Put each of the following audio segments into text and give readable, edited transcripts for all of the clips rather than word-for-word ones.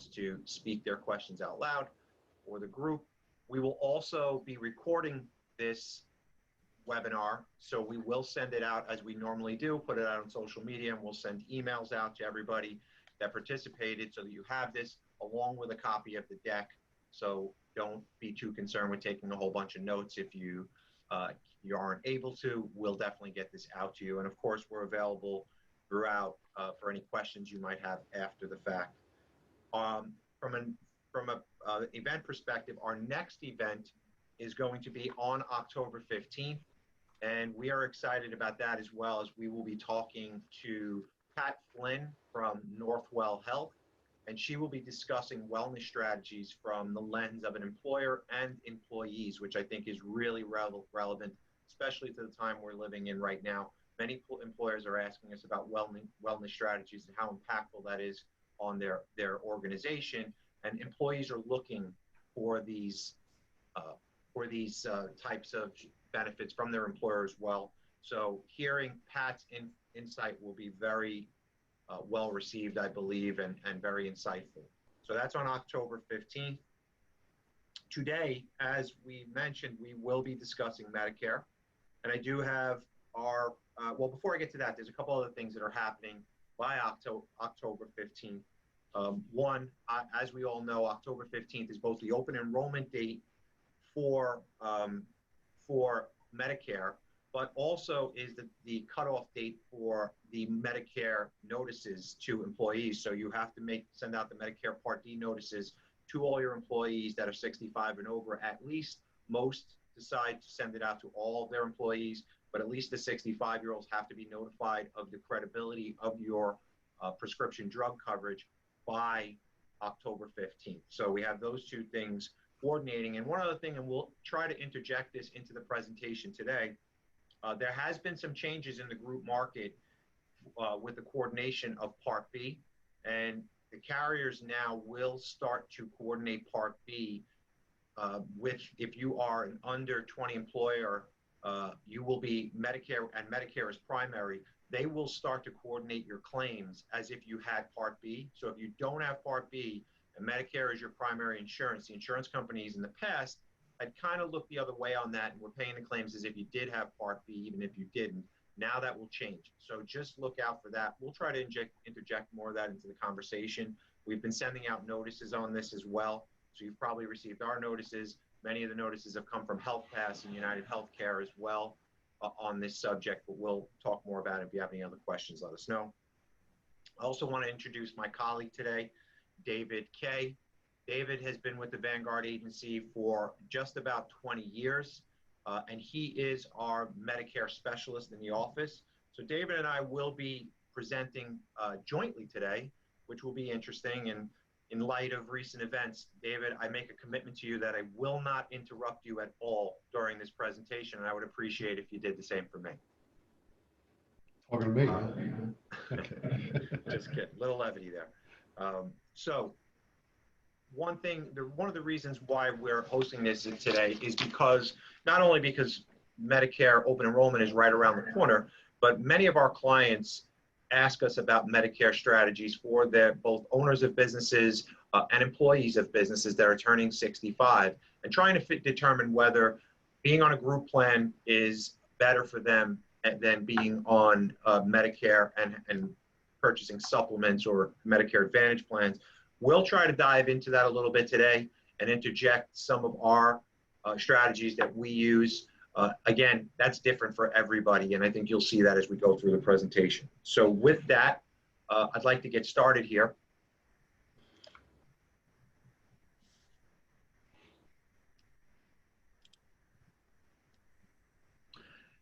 to speak their questions out loud for the group. We will also be recording this webinar, so we will send it out as we normally do, put it out on social media, and we'll send emails out to everybody that participated so that you have this along with a copy of the deck. So don't be too concerned with taking a whole bunch of notes if you aren't able to. We'll definitely get this out to you, and of course we're available throughout for any questions you might have after the fact. From a event perspective, our next event is going to be on October 15th, and we are excited about that, as well as we will be talking to Pat Flynn from Northwell Health, and she will be discussing wellness strategies from the lens of an employer and employees, which I think is really relevant, especially to the time we're living in right now. Many employers are asking us about wellness strategies and how impactful that is on their organization, and employees are looking for these types of benefits from their employer as well. So hearing Pat's insight will be very well received, I believe, and very insightful. So that's on October 15th. Today, as we mentioned, we will be discussing Medicare, and I do have our well, before I get to that, there's a couple other things that are happening by October 15th. One, as we all know, October 15th is both the open enrollment date for Medicare, but also is the cutoff date for the Medicare notices to employees. So you have to send out the Medicare Part D notices to all your employees that are 65 and over. At least most decide to send it out to all of their employees, but at least the 65-year-olds have to be notified of the credibility of your prescription drug coverage by October 15th. So we have those two things coordinating. And one other thing, and we'll try to interject this into the presentation today, there has been some changes in the group market with the coordination of Part B, and the carriers now will start to coordinate Part B with, if you are an under 20 employer, you will be Medicare, and Medicare is primary. They will start to coordinate your claims as if you had Part B. So if you don't have Part B and Medicare is your primary insurance, the insurance companies in the past had kind of looked the other way on that and were paying the claims as if you did have Part B, even if you didn't. Now that will change. So just look out for that. We'll try to interject more of that into the conversation. We've been sending out notices on this as well. So you've probably received our notices. Many of the notices have come from Health Pass and United Healthcare as well on this subject, but we'll talk more about it. If you have any other questions, let us know. I also want to introduce my colleague today, David Kay. David has been with the Vanguard agency for just about 20 years, and he is our Medicare specialist in the office. So David and I will be presenting jointly today, which will be interesting. And in light of recent events, David, I make a commitment to you that I will not interrupt you at all during this presentation, and I would appreciate if you did the same for me. Talking to me, huh? Okay. Just kidding, little levity there. So one of the reasons why we're hosting this today is because, not only because Medicare open enrollment is right around the corner, but many of our clients ask us about Medicare strategies for both owners of businesses and employees of businesses that are turning 65, and trying to determine whether being on a group plan is better for them than being on Medicare and purchasing supplements or Medicare Advantage plans. We'll try to dive into that a little bit today and interject some of our strategies that we use. Again, that's different for everybody, and I think you'll see that as we go through the presentation. So with that, I'd like to get started here.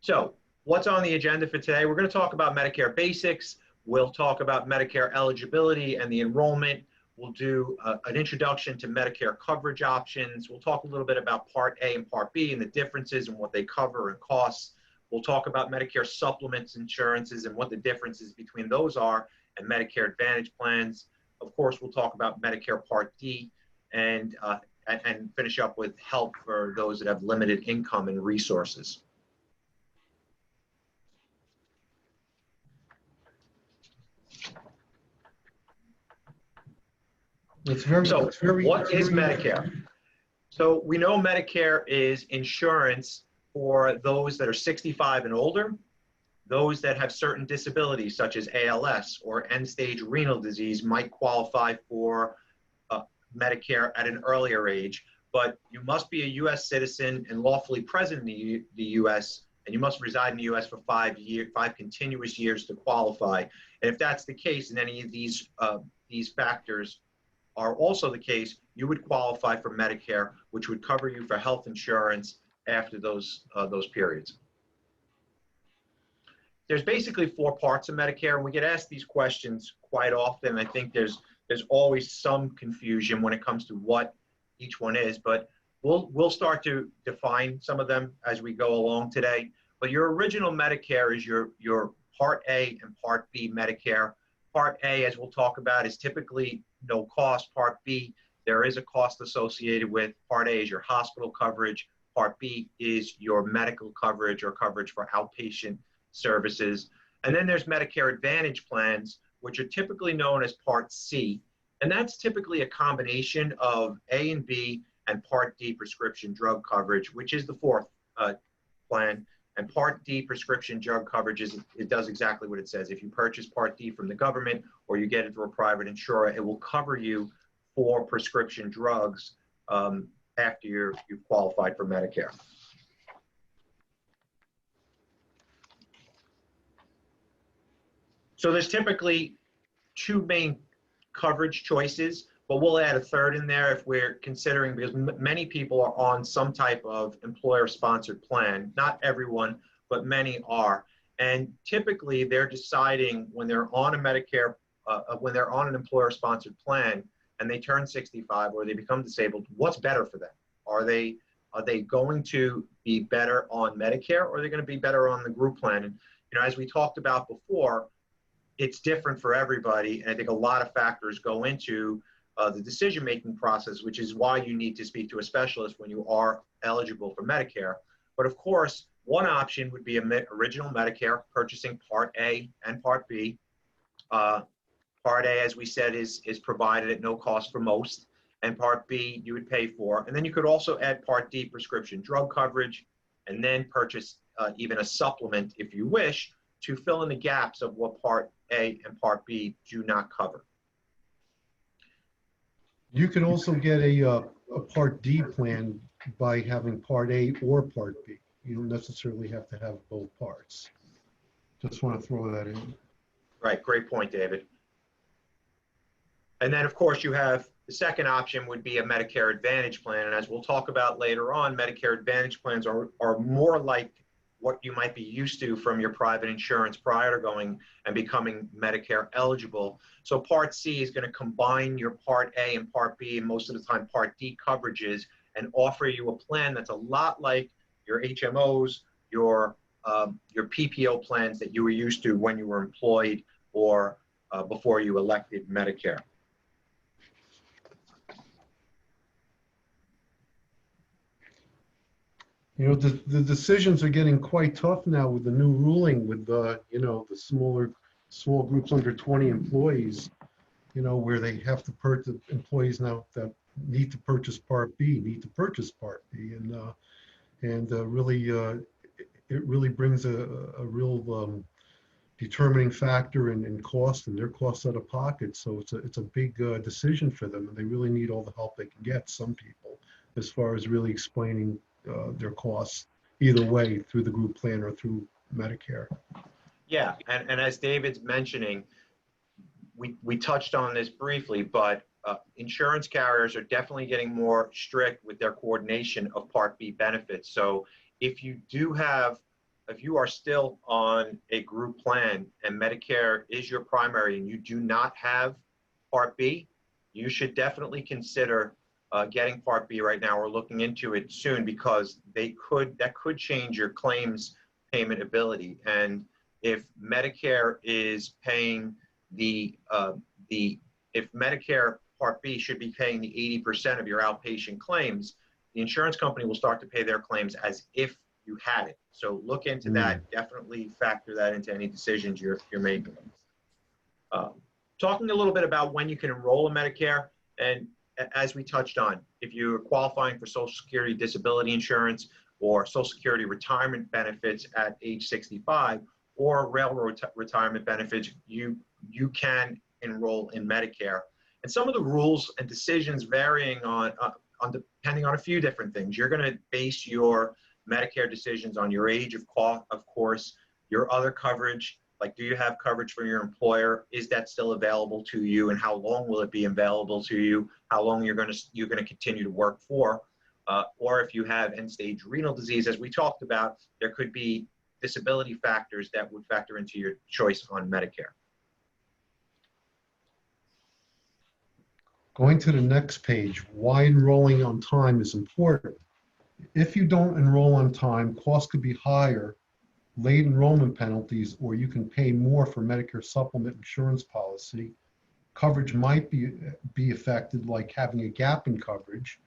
So what's on the agenda for today? We're going to talk about Medicare basics. We'll talk about Medicare eligibility and the enrollment. We'll do an introduction to Medicare coverage options. We'll talk a little bit about Part A and Part B and the differences and what they cover and costs. We'll talk about Medicare supplements insurances and what the differences between those are and Medicare Advantage plans. Of course, we'll talk about Medicare Part D and finish up with help for those that have limited income and resources. So what it's is very, Medicare? So we know Medicare is insurance for those that are 65 and older, those that have certain disabilities such as ALS or end-stage renal disease might qualify for Medicare at an earlier age, but you must be a U.S. citizen and lawfully present in the U.S., and you must reside in the U.S. for 5 continuous years to qualify. And if that's the case, and any of these factors are also the case, you would qualify for Medicare, which would cover you for health insurance after those periods. There's basically 4 parts of Medicare, and we get asked these questions quite often. I think there's always some confusion when it comes to what each one is, but we'll start to define some of them as we go along today. But your original Medicare is your Part A and Part B Medicare. Part A, as we'll talk about, is typically no cost. Part B, there is a cost associated with. Part A is your hospital coverage. Part B is your medical coverage or coverage for outpatient services. And then there's Medicare Advantage plans, which are typically known as Part C. And that's typically a combination of A and B and Part D prescription drug coverage, which is the 4th plan. And Part D prescription drug coverage it does exactly what it says. If you purchase Part D from the government or you get it through a private insurer, it will cover you for prescription drugs after you've qualified for Medicare. So there's typically 2 main coverage choices, but we'll add a 3rd in there if we're considering, because many people are on some type of employer-sponsored plan. Not everyone, but many are. And typically they're deciding when they're on a Medicare, when they're on an employer-sponsored plan and they turn 65 or they become disabled, what's better for them? Are they going to be better on Medicare, or are they going to be better on the group plan? And as we talked about before, it's different for everybody, and I think a lot of factors go into the decision-making process, which is why you need to speak to a specialist when you are eligible for Medicare. But of course, one option would be original Medicare, purchasing Part A and Part B. Part A, as we said, is provided at no cost for most, and Part B you would pay for. And then you could also add Part D prescription drug coverage, and then purchase even a supplement if you wish, to fill in the gaps of what Part A and Part B do not cover. you can also get a Part D plan by having Part A or Part B. You don't necessarily have to have both parts. Just want to throw that in. Right, great point, David. And then, of course, you have the second option would be a Medicare Advantage plan. And as we'll talk about later on, Medicare Advantage plans are more like what you might be used to from your private insurance prior to going and becoming Medicare eligible. So Part C is going to combine your Part A and Part B, and most of the time Part D coverages, and offer you a plan that's a lot like your HMOs, your PPO plans that you were used to when you were employed or before you elected Medicare. The decisions are getting quite tough now with the new ruling with the small groups under 20 employees, where they have to purchase, employees now that need to purchase Part B, need to purchase Part B. And really, it really brings a real determining factor in cost, and their costs out of pocket. So it's a big decision for them, and they really need all the help they can get, some people, as far as really explaining their costs either way, through the group plan or through Medicare. Yeah, and as David's mentioning, we touched on this briefly, but insurance carriers are definitely getting more strict with their coordination of Part B benefits. So if you are still on a group plan and Medicare is your primary and you do not have Part B, you should definitely consider getting Part B right now. We're looking into it soon, because that could change your claims payment ability. And if Medicare is paying if Medicare Part B should be paying the 80% of your outpatient claims, the insurance company will start to pay their claims as if you had it. So look into that. Definitely factor that into any decisions you're making. Talking a little bit about when you can enroll in Medicare. And as we touched on, if you're qualifying for Social Security disability insurance or Social Security retirement benefits at age 65 or railroad retirement benefits, you can enroll in Medicare. And some of the rules and decisions varying on depending on a few different things. You're going to base your Medicare decisions on your age, of course, your other coverage, like do you have coverage from your employer? Is that still available to you, and how long will it be available to you? How long you're going to continue to work for? Or if you have end-stage renal disease, as we talked about, there could be disability factors that would factor into your choice on Medicare. Going to the next page, why enrolling on time is important. If you don't enroll on time, costs could be higher, late enrollment penalties, or you can pay more for Medicare supplement insurance policy. Coverage might be affected, like having a gap in coverage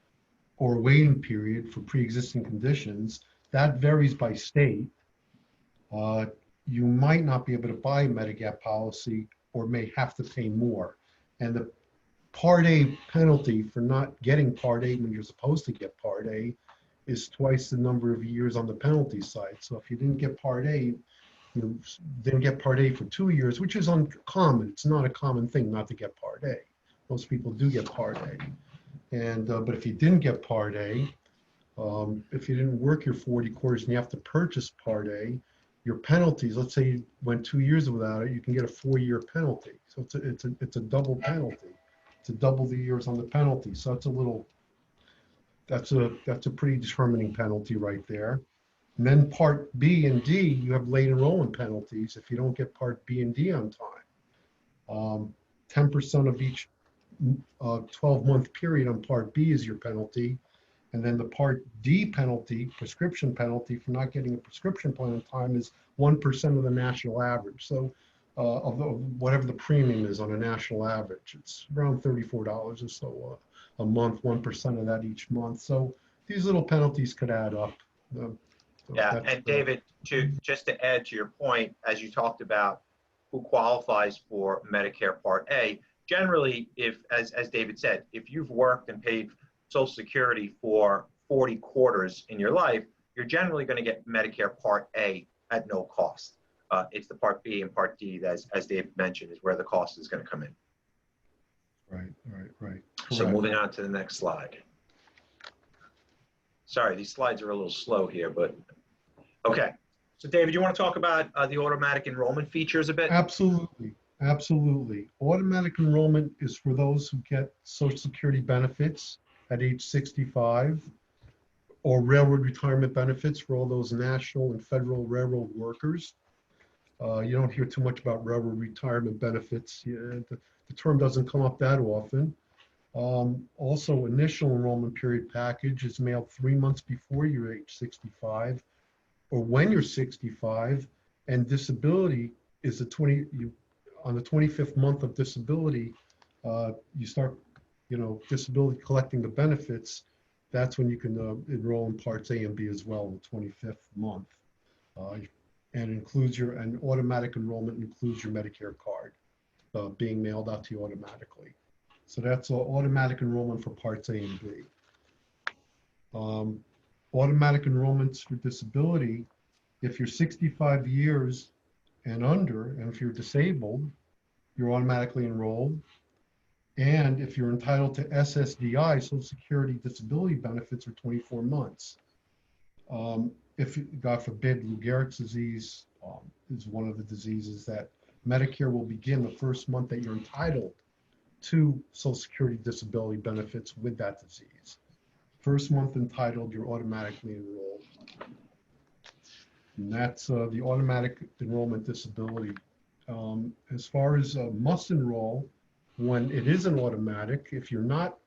or a waiting period for pre-existing conditions. That varies by state. You might not be able to buy a Medigap policy or may have to pay more. And the Part A penalty for not getting Part A when you're supposed to get Part A is twice the number of years on the penalty side. So if you didn't get Part A, you didn't get Part A for 2 years, which is uncommon. It's not a common thing not to get Part A. Most people do get Part A. And but if you didn't get Part A, if you didn't work your 40 quarters and you have to purchase Part A, your penalties, let's say you went 2 years without it, you can get a 4-year penalty. So it's a double penalty. To double the years on the penalty. So that's a pretty determining penalty right there. And then Part B and D, you have late enrollment penalties if you don't get Part B and D on time. 10% of each 12-month period on Part B is your penalty. And then the Part D penalty, prescription penalty for not getting a prescription plan on time, is 1% of the national average. So of whatever the premium is on a national average. It's around $34 or so a month, 1% of that each month. So these little penalties could add up. Yeah, and David, just to add to your point, as you talked about who qualifies for Medicare Part A, generally, as David said, if you've worked and paid Social Security for 40 quarters in your life, you're generally going to get Medicare Part A at no cost. It's the Part B and Part D, as Dave mentioned, is where the cost is going to come in. Right. So moving on to the next slide. Sorry, these slides are a little slow here, but okay. So David, you want to talk about the automatic enrollment features a bit? Absolutely. Automatic enrollment is for those who get Social Security benefits at age 65 or railroad retirement benefits for all those national and federal railroad workers. You don't hear too much about railroad retirement benefits. The term doesn't come up that often. Also, initial enrollment period package is mailed 3 months before your age 65 or when you're 65, and disability is on the 25th month of disability, you start, disability collecting the benefits. That's when you can enroll in Parts A and B as well in the 25th month. And automatic enrollment includes your Medicare card being mailed out to you automatically. So that's automatic enrollment for Parts A and B. Automatic enrollments for disability, if you're 65 years and under, and if you're disabled, you're automatically enrolled. And if you're entitled to SSDI, Social Security Disability Benefits, for 24 months. If, God forbid, Lou Gehrig's disease is one of the diseases that Medicare will begin the first month that you're entitled to Social Security Disability Benefits with that disease. First month entitled, you're automatically enrolled. And that's the automatic enrollment disability. As far as must enroll, when it isn't automatic, if you're not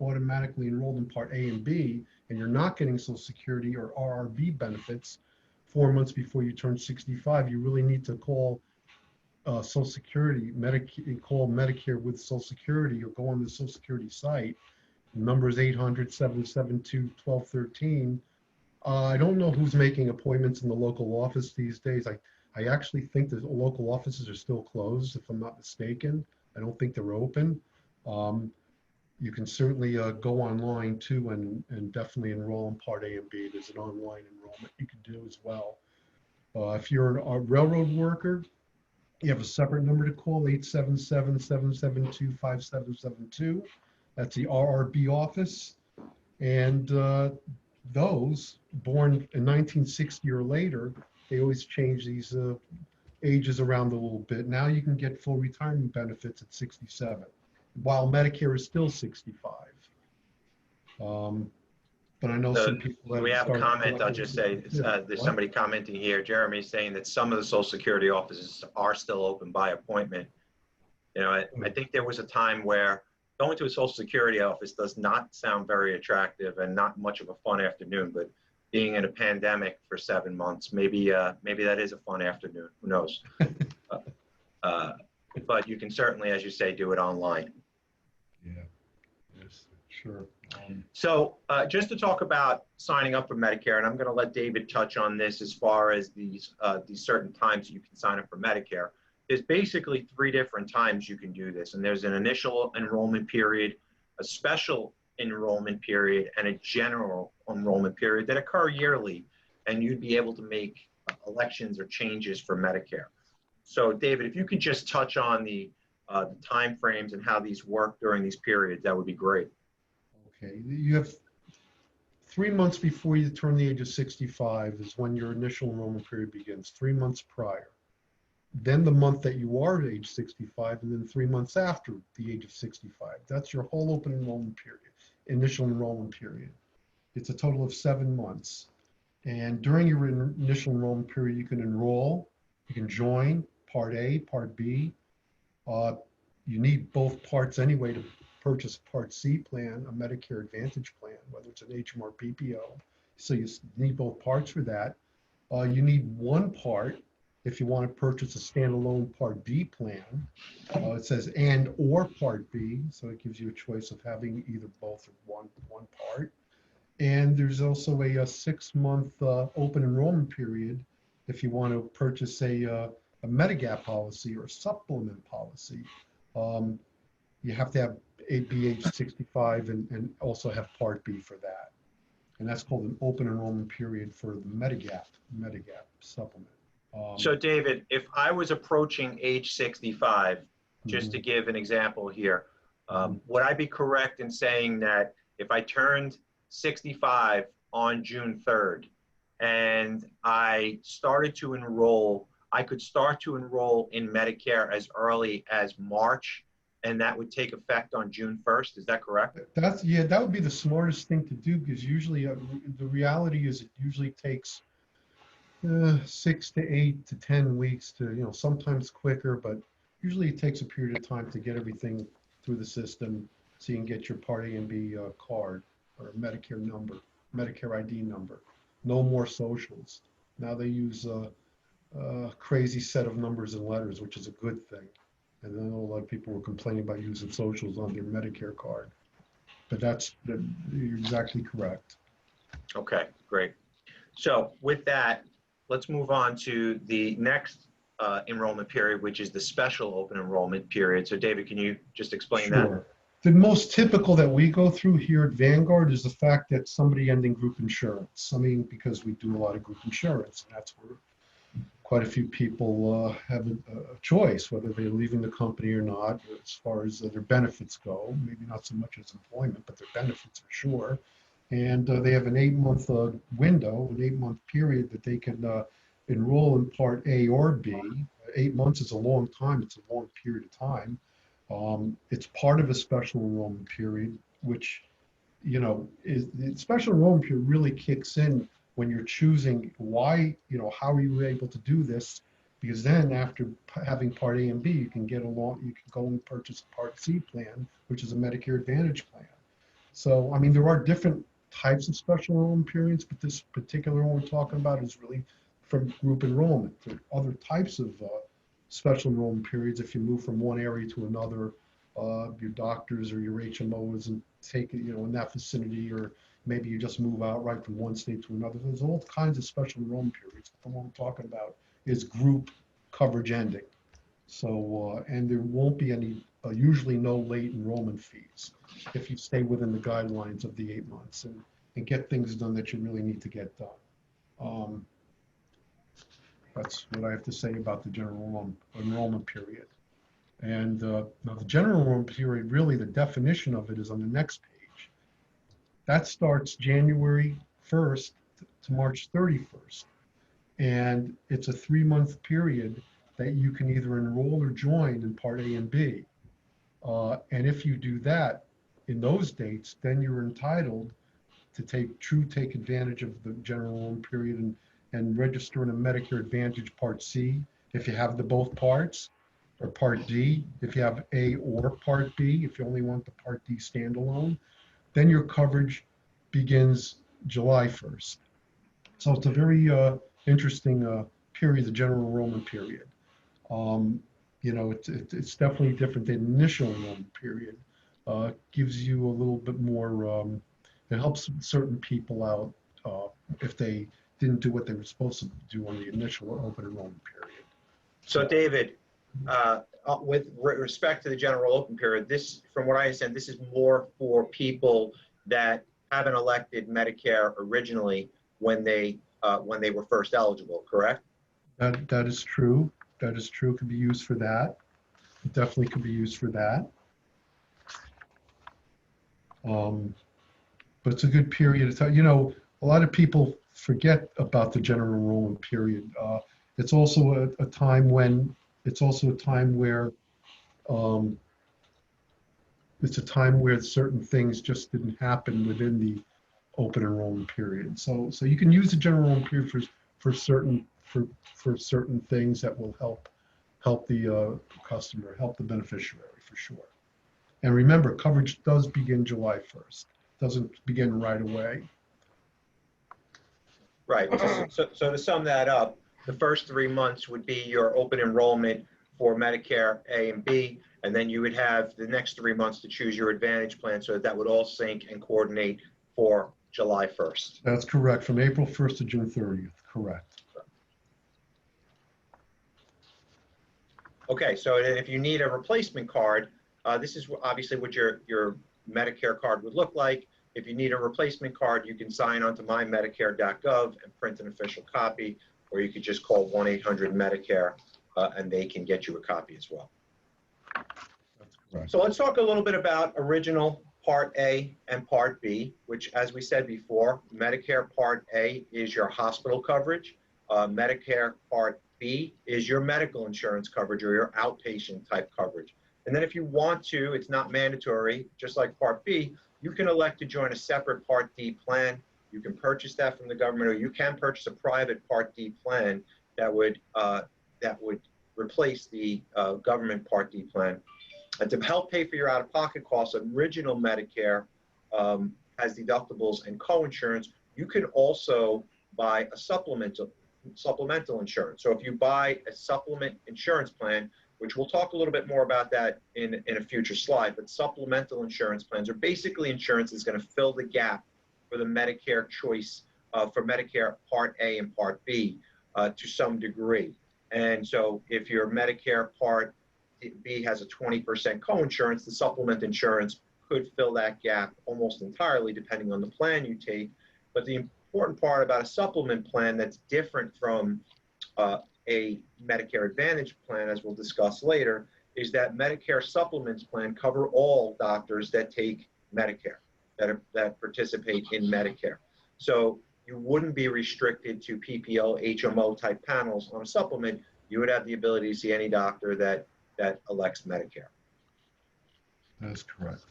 automatically enrolled in Part A and B, and you're not getting Social Security or RRB benefits 4 months before you turn 65, you really need to call Social Security, call Medicare with Social Security, or go on the Social Security site. The number is 800-772-1213. I don't know who's making appointments in the local office these days. I actually think the local offices are still closed, if I'm not mistaken. I don't think they're open. you can certainly go online too and definitely enroll in Part A and B. There's an online enrollment you can do as well. If you're a railroad worker, you have a separate number to call, 877-772-5772. That's the RRB office. And those born in 1960 or later, they always change these ages around a little bit. Now you can get full retirement benefits at 67, while Medicare is still 65. But I know some people that we have a started comment. I'll just say there's What? somebody commenting here. Jeremy saying that some of the Social Security offices are still open by appointment. You know, I think there was a time where going to a Social Security office does not sound very attractive and not much of a fun afternoon. But being in a pandemic for 7 months, maybe that is a fun afternoon. Who knows? But you can certainly, as you say, do it online. Yeah. Yes. Sure. So just to talk about signing up for Medicare, and I'm going to let David touch on this as far as these certain times you can sign up for Medicare. There's basically 3 different times you can do this, and there's an initial enrollment period, a special enrollment period, and a general enrollment period that occur yearly, and you'd be able to make elections or changes for Medicare. So David, if you could just touch on the time frames and how these work during these periods, that would be great. Okay, you have 3 months before you turn the age of 65 is when your initial enrollment period begins, 3 months prior. Then the month that you are age 65, and then 3 months after the age of 65. That's your whole open enrollment period, initial enrollment period. It's a total of 7 months. And during your initial enrollment period, you can enroll, you can join Part A, Part B. You need both parts anyway to purchase a Part C plan, a Medicare Advantage plan, whether it's an HMO or PPO. So you need both parts for that. You need one part if you want to purchase a standalone Part B plan. It says and or Part B, so it gives you a choice of having either both or one part. And there's also a 6-month open enrollment period if you want to purchase a Medigap policy or a supplement policy. You have to have be age 65 and also have Part B for that. And that's called an open enrollment period for the Medigap supplement. So David, if I was approaching age 65, just to give an example here, would I be correct in saying that if I turned 65 on June 3rd and I started to enroll, I could start to enroll in Medicare as early as March, and that would take effect on June 1st. Is that correct? That would be the smartest thing to do, because usually the reality is it usually takes 6 to 8 to 10 weeks to, sometimes quicker, but usually it takes a period of time to get everything through the system so you can get your Part A and B card or Medicare number, Medicare ID number. No more socials. Now they use a crazy set of numbers and letters, which is a good thing. And I know a lot of people were complaining about using socials on their Medicare card. But you're exactly correct. Okay, great. So with that, let's move on to the next enrollment period, which is the special open enrollment period. So David, can you just explain that? Sure. The most typical that we go through here at Vanguard is the fact that somebody ending group insurance. I mean, because we do a lot of group insurance, and that's where quite a few people have a choice, whether they're leaving the company or not, as far as their benefits go. Maybe not so much as employment, but their benefits for sure. And they have an 8-month window, an 8-month period that they can enroll in Part A or B. 8 months is a long time. It's a long period of time. It's part of a special enrollment period, which, is the special enrollment period really kicks in when you're choosing why, how are you able to do this? Because then after having Part A and B, you can you can go and purchase a Part C plan, which is a Medicare Advantage plan. So, I mean, there are different types of special enrollment periods, but this particular one we're talking about is really from group enrollment. There are other types of special enrollment periods. If you move from one area to another, your doctors or your HMO isn't taking, in that vicinity, or maybe you just move outright from one state to another. There's all kinds of special enrollment periods. The one we're talking about is group coverage ending. So, and there won't be any usually no late enrollment fees if you stay within the guidelines of the 8 months and get things done that you really need to get done. That's what I have to say about the general enrollment period. And now the general enrollment period, really the definition of it is on the next page. That starts January 1st to March 31st. And it's a 3-month period that you can either enroll or join in Part A and B. And if you do that in those dates, then you're entitled to take advantage of the general enrollment period and register in a Medicare Advantage Part C if you have the both parts, or Part D if you have A or Part B, if you only want the Part D standalone. Then your coverage begins July 1st. So it's a very interesting period, the general enrollment period. It's definitely different than the initial enrollment period. Gives you a little bit more, it helps certain people out if they didn't do what they were supposed to do on the initial open enrollment period. So David, with respect to the general open period, this, from what I understand, this is more for people that haven't elected Medicare originally when they were first eligible, correct? That is true. That is true. It could be used for that. It definitely could be used for that. But it's a good period of time. A lot of people forget about the general enrollment period. It's also a time where it's a time where certain things just didn't happen within the open enrollment period. So you can use the general enrollment period for certain things that will help the customer, help the beneficiary for sure. And remember, coverage does begin July 1st. It doesn't begin right away. Right. So to sum that up, the first 3 months would be your open enrollment for Medicare A and B, and then you would have the next 3 months to choose your Advantage plan, so that would all sync and coordinate for July 1st. That's correct, from April 1st to June 30th, correct. Okay, so if you need a replacement card, this is obviously what your Medicare card would look like. If you need a replacement card, you can sign on to mymedicare.gov and print an official copy, or you could just call 1-800-MEDICARE and they can get you a copy as well. That's correct. So let's talk a little bit about original Part A and Part B, which, as we said before, Medicare Part A is your hospital coverage. Medicare Part B is your medical insurance coverage or your outpatient type coverage. And then if you want to, it's not mandatory, just like Part B, you can elect to join a separate Part D plan. You can purchase that from the government, or you can purchase a private Part D plan that would replace the government Part D plan. And to help pay for your out-of-pocket costs, original Medicare has deductibles and co-insurance. You could also buy a supplemental insurance. So if you buy a supplement insurance plan, which we'll talk a little bit more about that in a future slide, but supplemental insurance plans are basically insurance that's going to fill the gap for the Medicare choice for Medicare Part A and Part B to some degree. And so if your Medicare Part B has a 20% co-insurance, the supplement insurance could fill that gap almost entirely depending on the plan you take. But the important part about a supplement plan that's different from a Medicare Advantage plan, as we'll discuss later, is that Medicare supplements plan cover all doctors that take Medicare, that participate in Medicare. So you wouldn't be restricted to PPO, HMO type panels on a supplement. You would have the ability to see any doctor that elects Medicare. That is correct.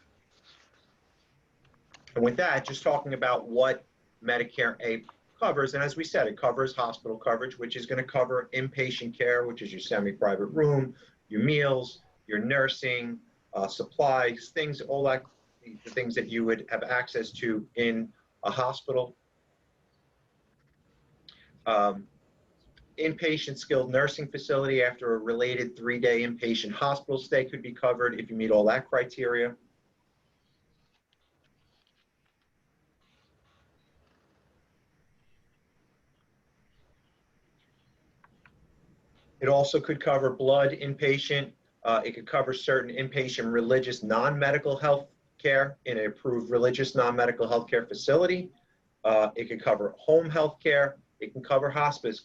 And with that, just talking about what Medicare A covers, and as we said, it covers hospital coverage, which is going to cover inpatient care, which is your semi-private room, your meals, your nursing, supplies, things, all that, the things that you would have access to in a hospital. Inpatient skilled nursing facility after a related 3-day inpatient hospital stay could be covered if you meet all that criteria. It also could cover blood inpatient It could cover certain inpatient religious non-medical health care in an approved religious non-medical health care facility. It could cover home health care. It can cover hospice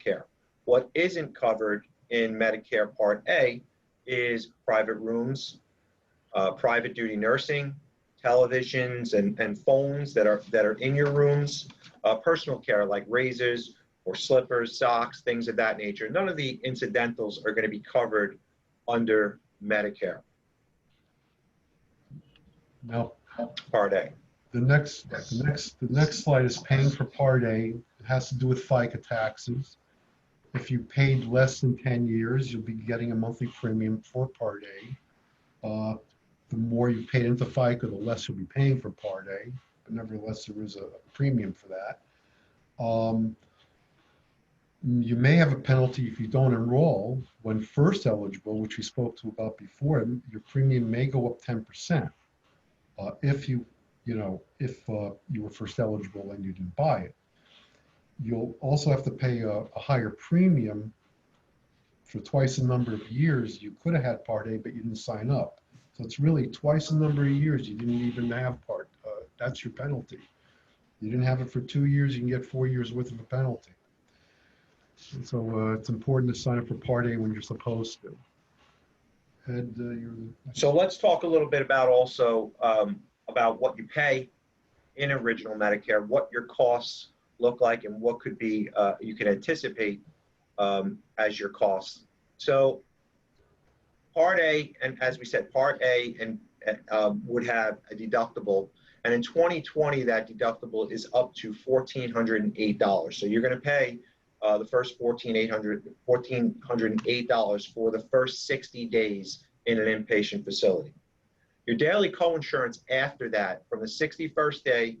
care. What isn't covered in Medicare Part A is private rooms, private duty nursing, televisions and phones that are in your rooms, personal care like razors or slippers, socks, things of that nature. None of the incidentals are going to be covered under Medicare Now, Part A. the next slide is paying for Part A. It has to do with FICA taxes. If you paid less than 10 years, you'll be getting a monthly premium for Part A. The more you paid into FICA, the less you'll be paying for Part A. But nevertheless, there is a premium for that. You may have a penalty if you don't enroll when first eligible, which we spoke to about before. Your premium may go up 10% if you were first eligible and you didn't buy it. You'll also have to pay a higher premium for twice the number of years you could have had Part A, but you didn't sign up. So it's really twice the number of years you didn't even have Part. That's your penalty. You didn't have it for 2 years, you can get 4 years worth of a penalty. And so it's important to sign up for Part A when you're supposed to. Ed, So let's talk a little bit about also about what you pay in original Medicare, what your costs look like, and what could be you can anticipate as your costs. So Part A, and as we said, Part A and would have a deductible, and in 2020 that deductible is up to $1,408. So you're going to pay the first $1,408 for the first 60 days in an inpatient facility. Your daily coinsurance after that, from the 61st day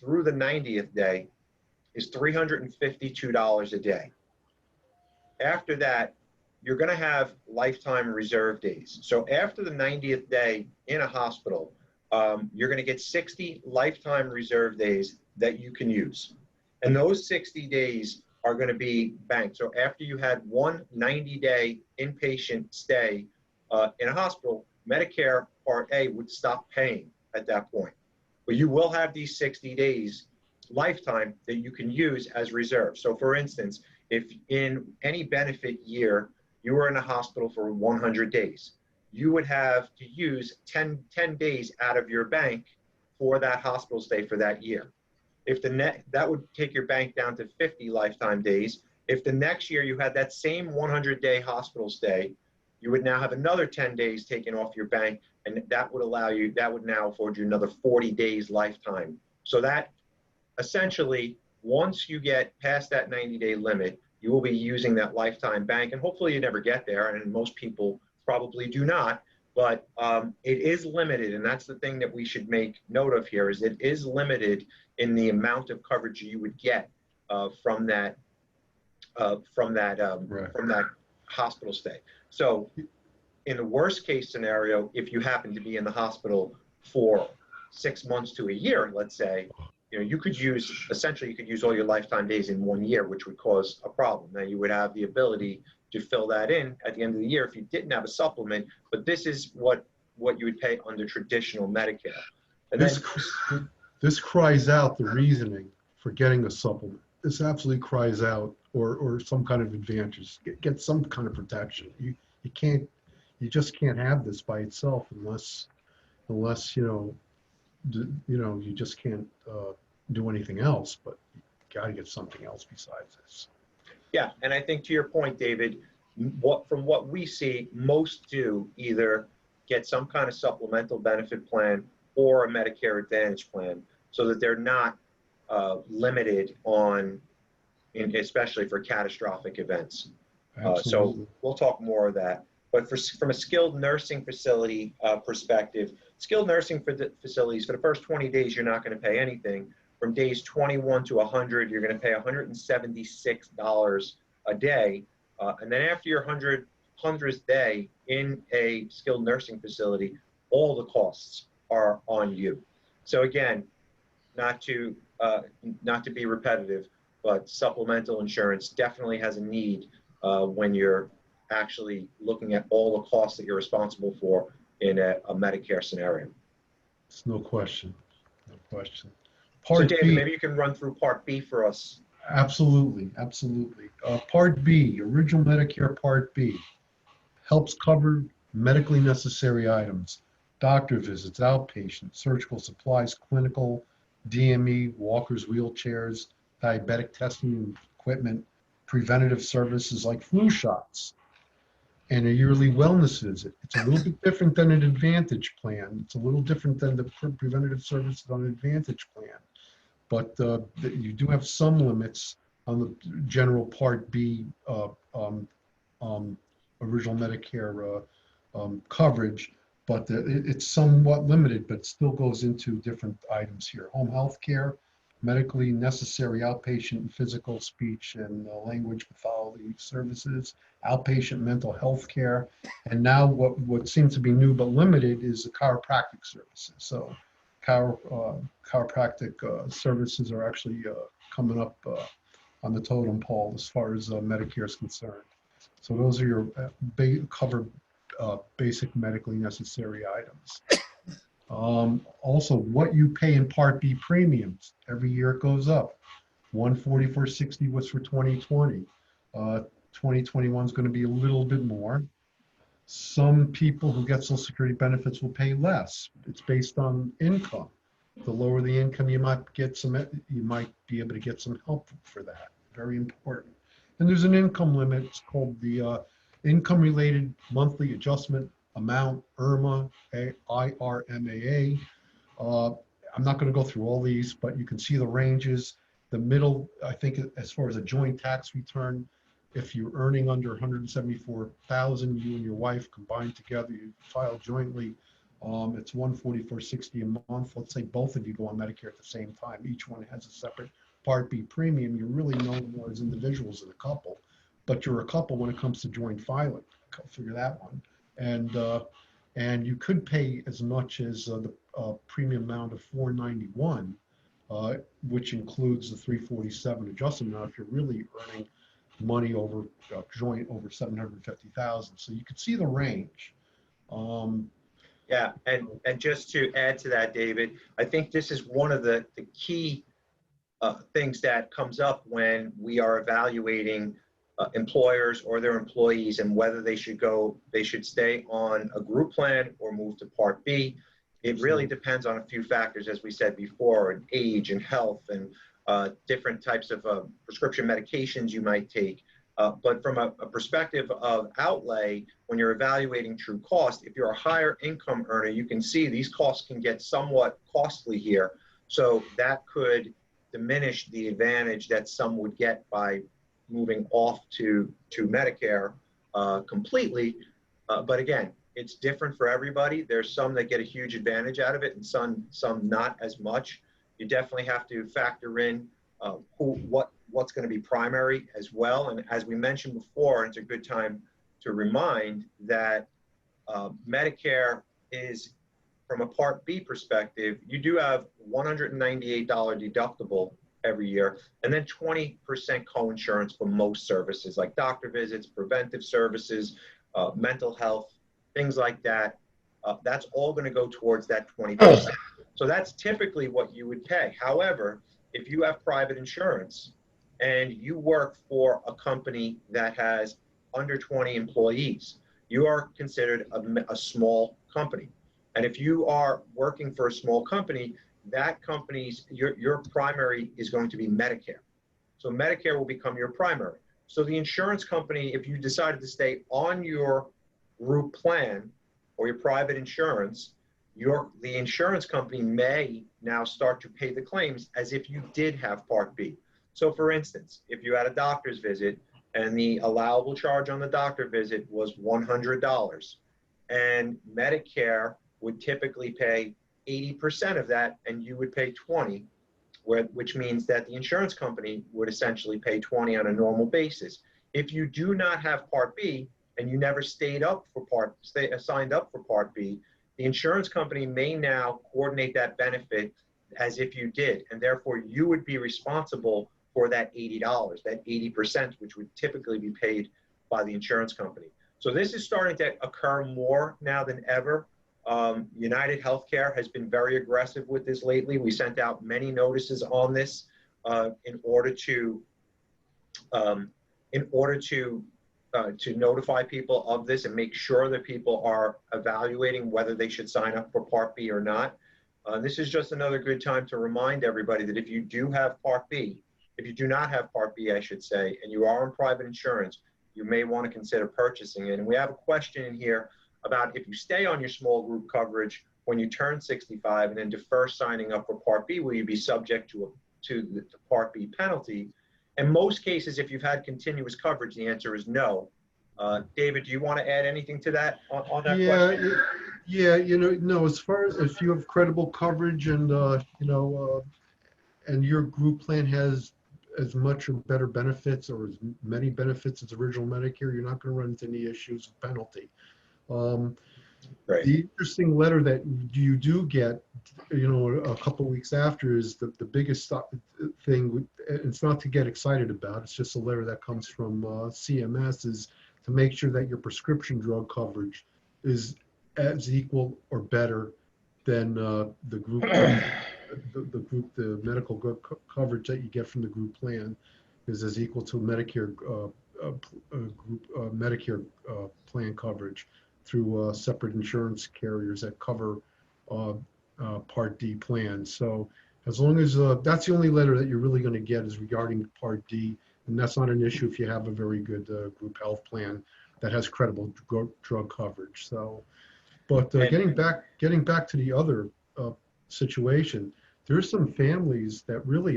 through the 90th day, is $352 a day. After that, you're going to have lifetime reserve days. So after the 90th day in a hospital, you're going to get 60 lifetime reserve days that you can use. And those 60 days are going to be banked. So after you had one 90-day inpatient stay in a hospital, Medicare Part A would stop paying at that point. But you will have these 60 days lifetime that you can use as reserve. So for instance, if in any benefit year you were in a hospital for 100 days, you would have to use 10 days out of your bank for that hospital stay for that year. If that would take your bank down to 50 lifetime days. If the next year you had that same 100-day hospital stay, you would now have another 10 days taken off your bank, and that would now afford you another 40 days lifetime. So that essentially, once you get past that 90-day limit, you will be using that lifetime bank, and hopefully you never get there, and most people probably do not, but it is limited, and that's the thing that we should make note of here, is it is limited in the amount of coverage you would get from that hospital stay. So in the worst case scenario, if you happen to be in the hospital for 6 months to a year, let's say, you could use all your lifetime days in 1 year, which would cause a problem. Now you would have the ability to fill that in at the end of the year if you didn't have a supplement, but this is what you would pay under traditional Medicare. And this cries out the reasoning for getting a supplement. This absolutely cries out, or some kind of advantage. Get some kind of protection. You just can't have this by itself unless you just can't do anything else. But you got to get something else besides this. Yeah, and I think to your point, David, from what we see, most do either get some kind of supplemental benefit plan or a Medicare Advantage plan, so that they're not limited on, especially for catastrophic events. So we'll talk more of that. But from a skilled nursing facility perspective, skilled nursing facilities, for the first 20 days, you're not going to pay anything. From days 21 to 100, you're going to pay $176 a day. And then after your 100th day in a skilled nursing facility, all the costs are on you. So again, not to be repetitive, but supplemental insurance definitely has a need when you're actually looking at all the costs that you're responsible for in a Medicare scenario. It's no question. No question. So Part David, B. maybe you can run through Part B for us. Absolutely, absolutely. Part B, original Medicare Part B, helps cover medically necessary items, doctor visits, outpatient, surgical supplies, clinical, DME, walkers, wheelchairs, diabetic testing and equipment, preventative services like flu shots, and a yearly wellness visit. It's a little bit different than an Advantage plan. It's a little different than the preventative services on an Advantage plan. But you do have some limits on the general Part B original Medicare coverage, but it's somewhat limited, but still goes into different items here. Home health care, medically necessary outpatient and physical, speech and language pathology services, outpatient mental health care, and now what seems to be new but limited is the chiropractic services. So chiropractic services are actually coming up on the totem pole as far as Medicare is concerned. So those are your cover basic medically necessary items. Also, what you pay in Part B premiums, every year it goes up. 144.60 was for 2020. 2021 is going to be a little bit more. Some people who get Social Security benefits will pay less. It's based on income. The lower the income, you might be able to get some help for that. Very important. And there's an income limit. It's called the Income Related Monthly Adjustment Amount, IRMA, IRMAA. I'm not going to go through all these, but you can see the ranges. The middle, I think, as far as a joint tax return, if you're earning under 174,000, you and your wife combined together, you file jointly, it's 144.60 a month. Let's say both of you go on Medicare at the same time. Each one has a separate Part B premium. You're really known more as individuals than a couple, but you're a couple when it comes to joint filing. Figure that one. And you could pay as much as the premium amount of $491, which includes the 347 adjustment amount if you're really earning money over joint over 750,000. So you could see the range. Yeah, and just to add to that, David, I think this is one of the key things that comes up when we are evaluating employers or their employees and whether they should stay on a group plan or move to Part B. It really depends on a few factors, as we said before, and age and health and different types of prescription medications you might take. But from a perspective of outlay, when you're evaluating true cost, if you're a higher income earner, you can see these costs can get somewhat costly here. So that could diminish the advantage that some would get by moving off to Medicare completely. But again, it's different for everybody. There's some that get a huge advantage out of it and some not as much. You definitely have to factor in what's going to be primary as well. And as we mentioned before, it's a good time to remind that Medicare is, from a Part B perspective, you do have $198 deductible every year, and then 20% co-insurance for most services like doctor visits, preventive services, mental health, things like that. That's all going to go towards that 20%. So that's typically what you would pay. However, if you have private insurance and you work for a company that has under 20 employees, you are considered a small company. And if you are working for a small company, that company's, your primary is going to be Medicare. So Medicare will become your primary. So the insurance company, if you decided to stay on your group plan or your private insurance, the insurance company may now start to pay the claims as if you did have Part B. So for instance, if you had a doctor's visit and the allowable charge on the doctor visit was $100, and Medicare would typically pay 80% of that and you would pay 20, which means that the insurance company would essentially pay 20 on a normal basis. If you do not have Part B and you never signed up for Part B, the insurance company may now coordinate that benefit as if you did, and therefore you would be responsible for that $80, that 80%, which would typically be paid by the insurance company. So this is starting to occur more now than ever. United Healthcare has been very aggressive with this lately. We sent out many notices on this in order to notify people of this and make sure that people are evaluating whether they should sign up for Part B or not. This is just another good time to remind everybody that if you do have Part B, if you do not have Part B, I should say, and you are on private insurance, you may want to consider purchasing it. And we have a question in here about if you stay on your small group coverage when you turn 65 and then defer signing up for Part B, will you be subject to the Part B penalty? In most cases, if you've had continuous coverage, the answer is no. David, do you want to add anything to that on that question? Yeah, no, as far as if you have credible coverage and, and your group plan has as much or better benefits or as many benefits as original Medicare, you're not going to run into any issues with penalty. Right. The interesting letter that you do get, a couple of weeks after is the biggest thing. It's not to get excited about. It's just a letter that comes from CMS is to make sure that your prescription drug coverage is as equal or better than the group, the medical coverage that you get from the group plan is as equal to Medicare Medicare plan coverage through separate insurance carriers that cover Part D plans. So as long as that's the only letter that you're really going to get is regarding Part D, and that's not an issue if you have a very good group health plan that has credible drug coverage. So, but getting back to the other situation, there's some families that really,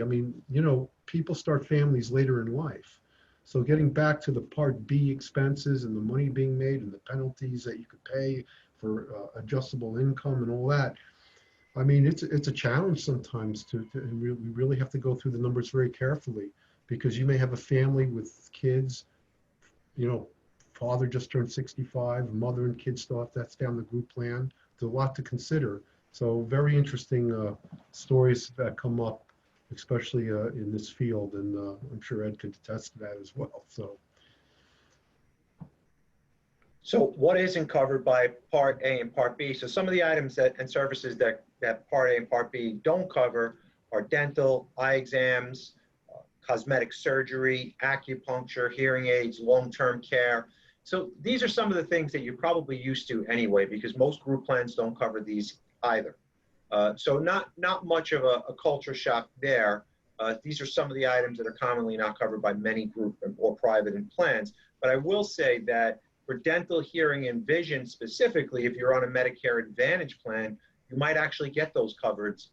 people start families later in life. So getting back to the Part B expenses and the money being made and the penalties that you could pay for adjustable income and all that, it's a challenge sometimes and we really have to go through the numbers very carefully because you may have a family with kids, father just turned 65, mother and kids still that's down the group plan. There's a lot to consider. So very interesting stories that come up, especially in this field, and I'm sure Ed could attest to that as well. So what isn't covered by Part A and Part B? So some of the items and services that Part A and Part B don't cover are dental, eye exams, cosmetic surgery, acupuncture, hearing aids, long-term care. So these are some of the things that you're probably used to anyway, because most group plans don't cover these either. So not much of a culture shock there. These are some of the items that are commonly not covered by many group or private plans. But I will say that for dental, hearing, and vision specifically, if you're on a Medicare Advantage plan, you might actually get those coverages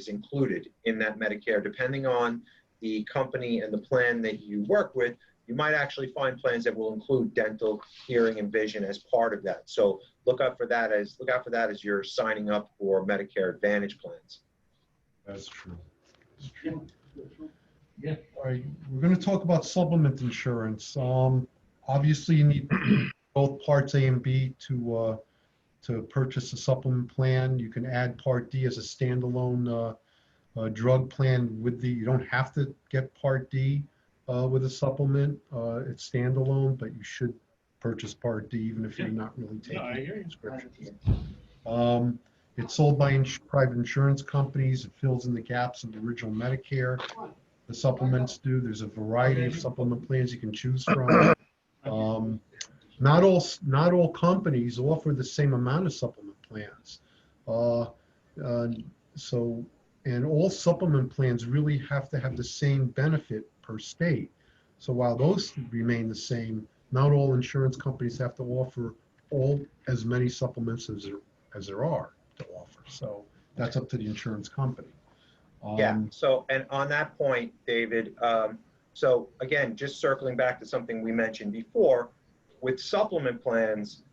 included in that Medicare. Depending on the company and the plan that you work with, you might actually find plans that will include dental, hearing, and vision as part of that. So look out for that as you're signing up for Medicare Advantage plans. That's true. Yeah. All right, we're going to talk about supplement insurance. Obviously, you need both Parts A and B to purchase a supplement plan. You can add Part D as a standalone drug plan you don't have to get Part D with a supplement. It's standalone, but you should purchase Part D even if you're not really taking prescriptions. It's sold by private insurance companies. It fills in the gaps of the original Medicare. The supplements do. There's a variety of supplement plans you can choose from. Not all companies offer the same amount of supplement plans. And all supplement plans really have to have the same benefit per state. So while those remain the same, not all insurance companies have to offer as many supplements as there are to offer. So that's up to the insurance company. So, and on that point, David, so again, just circling back to something we mentioned before, with supplement plans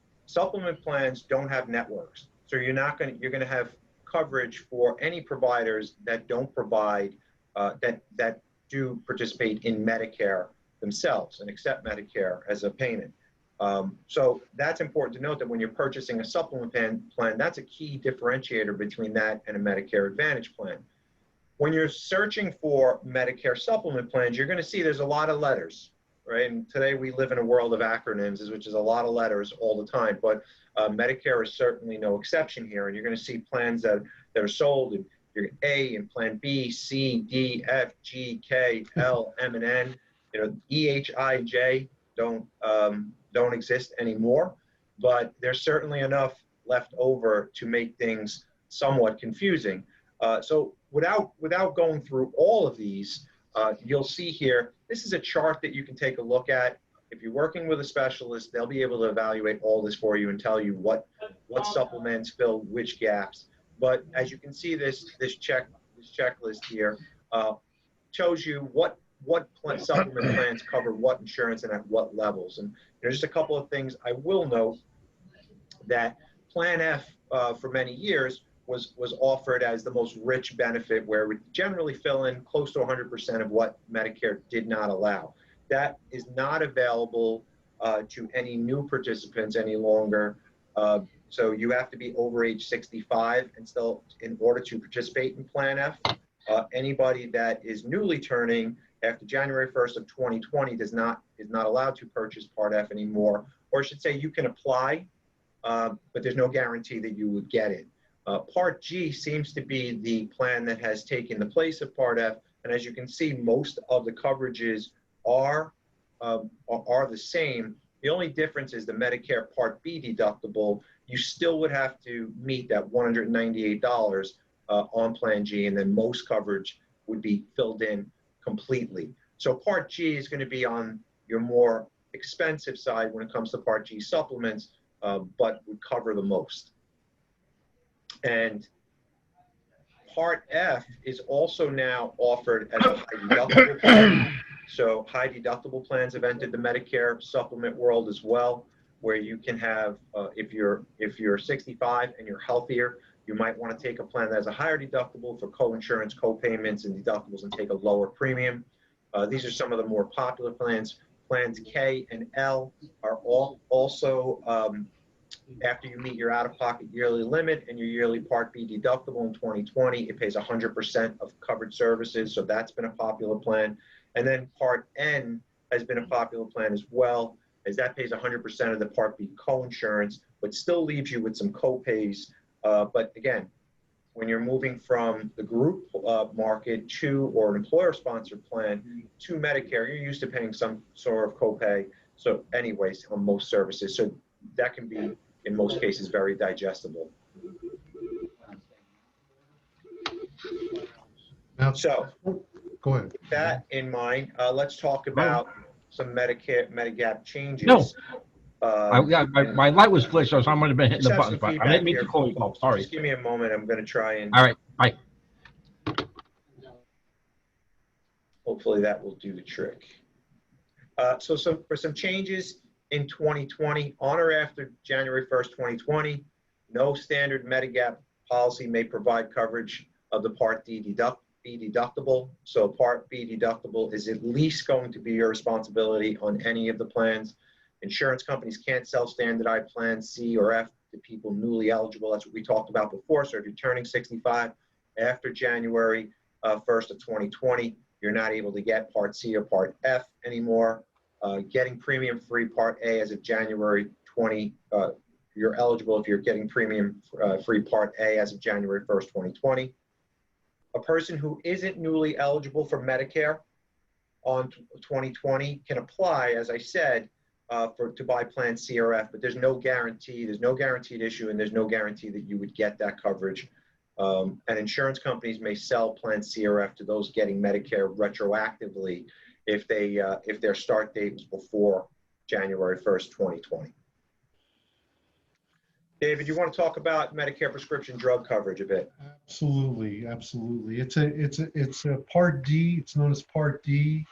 don't have networks. So you're going to have coverage for any providers that don't provide, that do participate in Medicare themselves and accept Medicare as a payment. So that's important to note that when you're purchasing a supplement plan, that's a key differentiator between that and a Medicare Advantage plan. When you're searching for Medicare supplement plans, you're going to see there's a lot of letters, right? And today we live in a world of acronyms, which is a lot of letters all the time, but Medicare is certainly no exception here. And you're going to see plans that are sold, and you're A and Plan B, C, D, F, G, K, L, M, and N. You know, E, H, I, J don't exist anymore, but there's certainly enough left over to make things somewhat confusing. So without going through all of these, you'll see here, this is a chart that you can take a look at. If you're working with a specialist, they'll be able to evaluate all this for you and tell you what supplements fill which gaps. But as you can see, this checklist here shows you what supplement plans cover what insurance and at what levels. And there's just a couple of things I will note. That Plan F for many years was offered as the most rich benefit, where it would generally fill in close to 100% of what Medicare did not allow. That is not available to any new participants any longer. So you have to be over age 65 and still in order to participate in Plan F. Anybody that is newly turning after January 1st of 2020 is not allowed to purchase Part F anymore, or I should say you can apply, but there's no guarantee that you would get it. Part G seems to be the plan that has taken the place of Part F, and as you can see, most of the coverages are the same. The only difference is the Medicare Part B deductible. You still would have to meet that $198 on Plan G, and then most coverage would be filled in completely. So Part G is going to be on your more expensive side when it comes to Part G supplements, but would cover the most. And Part F is also now offered as a high deductible plan. So high deductible plans have entered the Medicare supplement world as well, where you can have, if you're 65 and you're healthier, you might want to take a plan that has a higher deductible for co-insurance, co-payments, and deductibles, and take a lower premium. These are some of the more popular plans. Plans K and L are also, after you meet your out-of-pocket yearly limit and your yearly Part B deductible in 2020, it pays 100% of covered services, so that's been a popular plan. And then Part N has been a popular plan as well, as that pays 100% of the Part B co-insurance, but still leaves you with some co-pays. But again, when you're moving from the group market to, or an employer-sponsored plan to Medicare, you're used to paying some sort of copay. So anyways, on most services, so that can be, in most cases, very digestible. Now, So, go ahead. with that in mind, let's talk about some Medigap changes. No. My light was glitched, so I might have been hitting the buttons, but I didn't mean to call you. Oh, sorry. Just give me a moment. I'm going to try and. All right. Bye. Hopefully that will do the trick. So for some changes in 2020, on or after January 1st, 2020, no standard Medigap policy may provide coverage of the Part D deductible. So Part B deductible is at least going to be your responsibility on any of the plans. Insurance companies can't sell standardized plans C or F to people newly eligible. That's what we talked about before. So if you're turning 65 after January 1st of 2020, you're not able to get Part C or Part F anymore. Getting premium-free Part A as of January 20, you're eligible if you're getting premium-free Part A as of January 1st, 2020. A person who isn't newly eligible for Medicare on 2020 can apply, as I said, to buy Plan C or F, but there's no guarantee, there's no guaranteed issue, and there's no guarantee that you would get that coverage. And insurance companies may sell Plan C or F to those getting Medicare retroactively if their start date was before January 1st, 2020. David, you want to talk about Medicare prescription drug coverage a bit? Absolutely, absolutely. It's a Part D. It's known as Part D.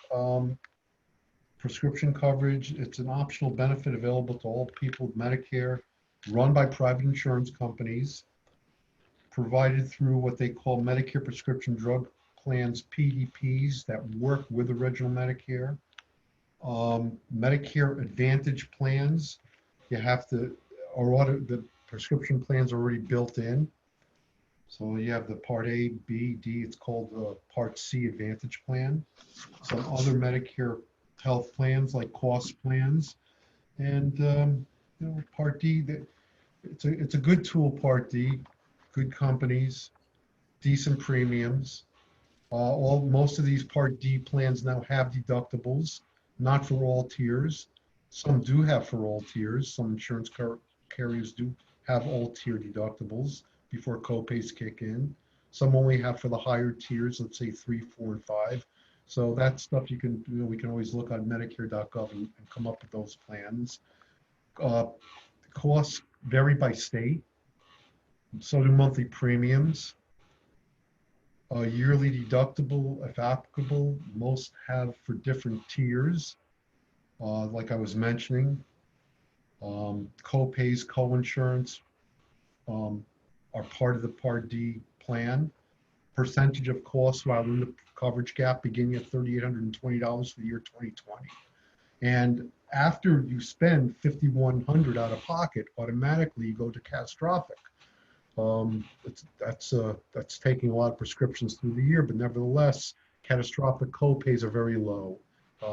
Prescription coverage. It's an optional benefit available to all people with Medicare, run by private insurance companies, provided through what they call Medicare prescription drug plans, PDPs, that work with original Medicare. Medicare Advantage plans, you have to, the prescription plans are already built in. So you have the Part A, B, D, it's called the Part C Advantage plan. Some other Medicare health plans like cost plans. And, Part D, it's a good tool, Part D, good companies, decent premiums. Most of these Part D plans now have deductibles, not for all tiers. Some do have for all tiers. Some insurance carriers do have all tier deductibles before copays kick in. Some only have for the higher tiers, let's say 3, 4, and 5. So that's stuff we can always look on Medicare.gov and come up with those plans. Costs vary by state. So do monthly premiums. Yearly deductible, if applicable, most have for different tiers, like I was mentioning. Co-pays, co-insurance are part of the Part D plan. Percentage of costs while in the coverage gap beginning at $3,820 for the year 2020. And after you spend $5,100 out of pocket, automatically you go to catastrophic. That's taking a lot of prescriptions through the year, but nevertheless, catastrophic copays are very low,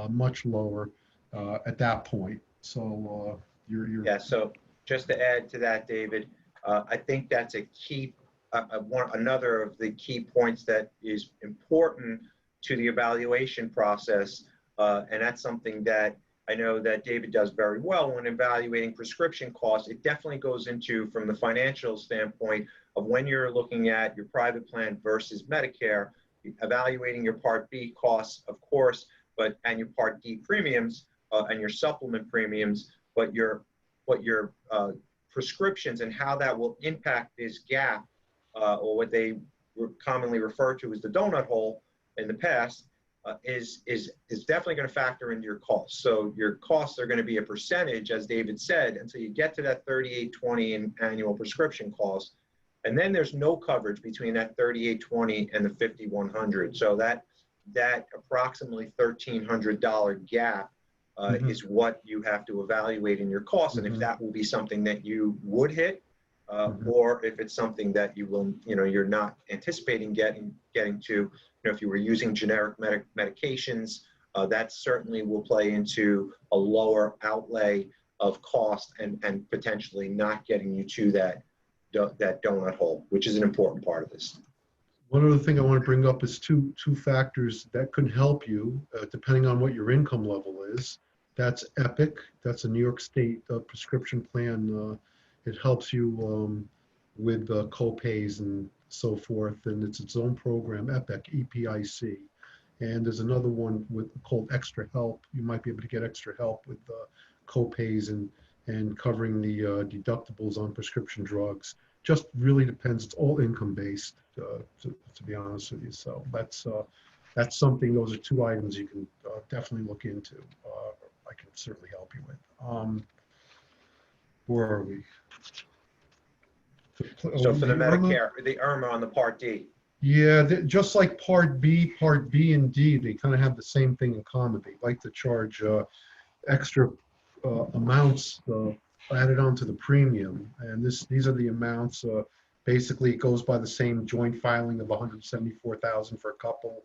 much lower at that point. So Yeah. So just to add to that, David, I think that's a key. Another of the key points that is important to the evaluation process, and that's something that I know that David does very well when evaluating prescription costs. It definitely goes into, from the financial standpoint of when you're looking at your private plan versus Medicare, evaluating your Part B costs, of course, and your Part D premiums and your supplement premiums, but your prescriptions and how that will impact this gap, or what they commonly refer to as the donut hole in the past, is definitely going to factor into your costs. So your costs are going to be a percentage, as David said, until you get to that $3,820 in annual prescription cost. And then there's no coverage between that $3,820 and the $5,100. So that approximately $1,300 gap is what you have to evaluate in your costs, and if that will be something that you would hit, or if it's something that you will, you're not anticipating getting to. If you were using generic medications, that certainly will play into a lower outlay of cost and potentially not getting you to that donut hole, which is an important part of this. One other thing I want to bring up is two factors that could help you depending on what your income level is. That's EPIC. That's a New York State prescription plan. It helps you with co-pays and so forth, and it's its own program, EPIC, EPIC. And there's another one called Extra Help. You might be able to get extra help with co-pays and covering the deductibles on prescription drugs. Just really depends. It's all income based, to be honest with you. So that's something. Those are two items you can definitely look into. I can certainly help you with. Where are we? So for the Medicare, the IRMA on the Part D. Yeah, just like Part B and D, they kind of have the same thing in common. They like to charge extra amounts added onto the premium, and these are the amounts. Basically, it goes by the same joint filing of $174,000 for a couple.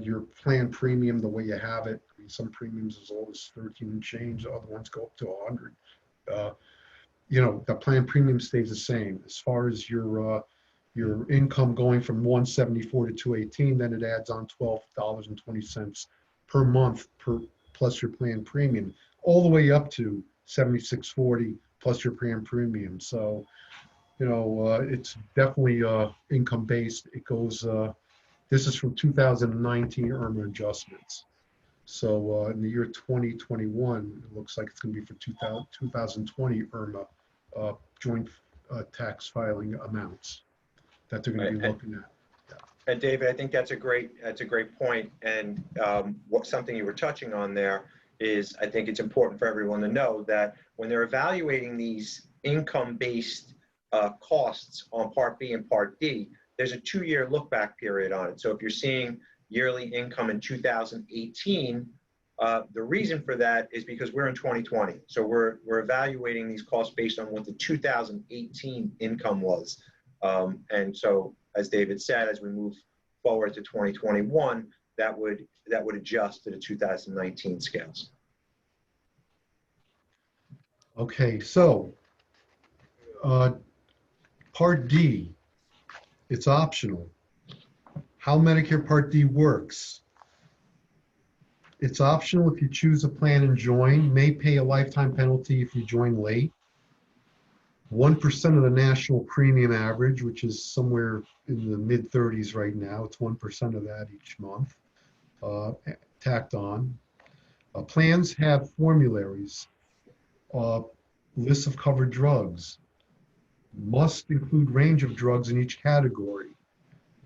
Your plan premium, the way you have it, some premiums as low as 13 and change, other ones go up to 100. The plan premium stays the same. As far as your income going from 174 to 218, then it adds on $12.20 per month plus your plan premium, all the way up to $76.40 plus your plan premium. So, it's definitely income based. It goes. This is from 2019 IRMA adjustments. So in the year 2021, it looks like it's going to be for 2020 IRMA joint tax filing amounts that they're going to be looking at. Yeah. And David, I think that's a great point. And something you were touching on there is, I think it's important for everyone to know that when they're evaluating these income-based costs on Part B and Part D, there's a 2-year look-back period on it. So if you're seeing yearly income in 2018, the reason for that is because we're in 2020. So we're evaluating these costs based on what the 2018 income was. And so, as David said, as we move forward to 2021, that would adjust to the 2019 scales. Okay, so Part D, it's optional. How Medicare Part D works. It's optional if you choose a plan and join, may pay a lifetime penalty if you join late. 1% of the national premium average, which is somewhere in the mid 30s right now. It's 1% of that each month, tacked on. Plans have formularies, lists of covered drugs, must include range of drugs in each category.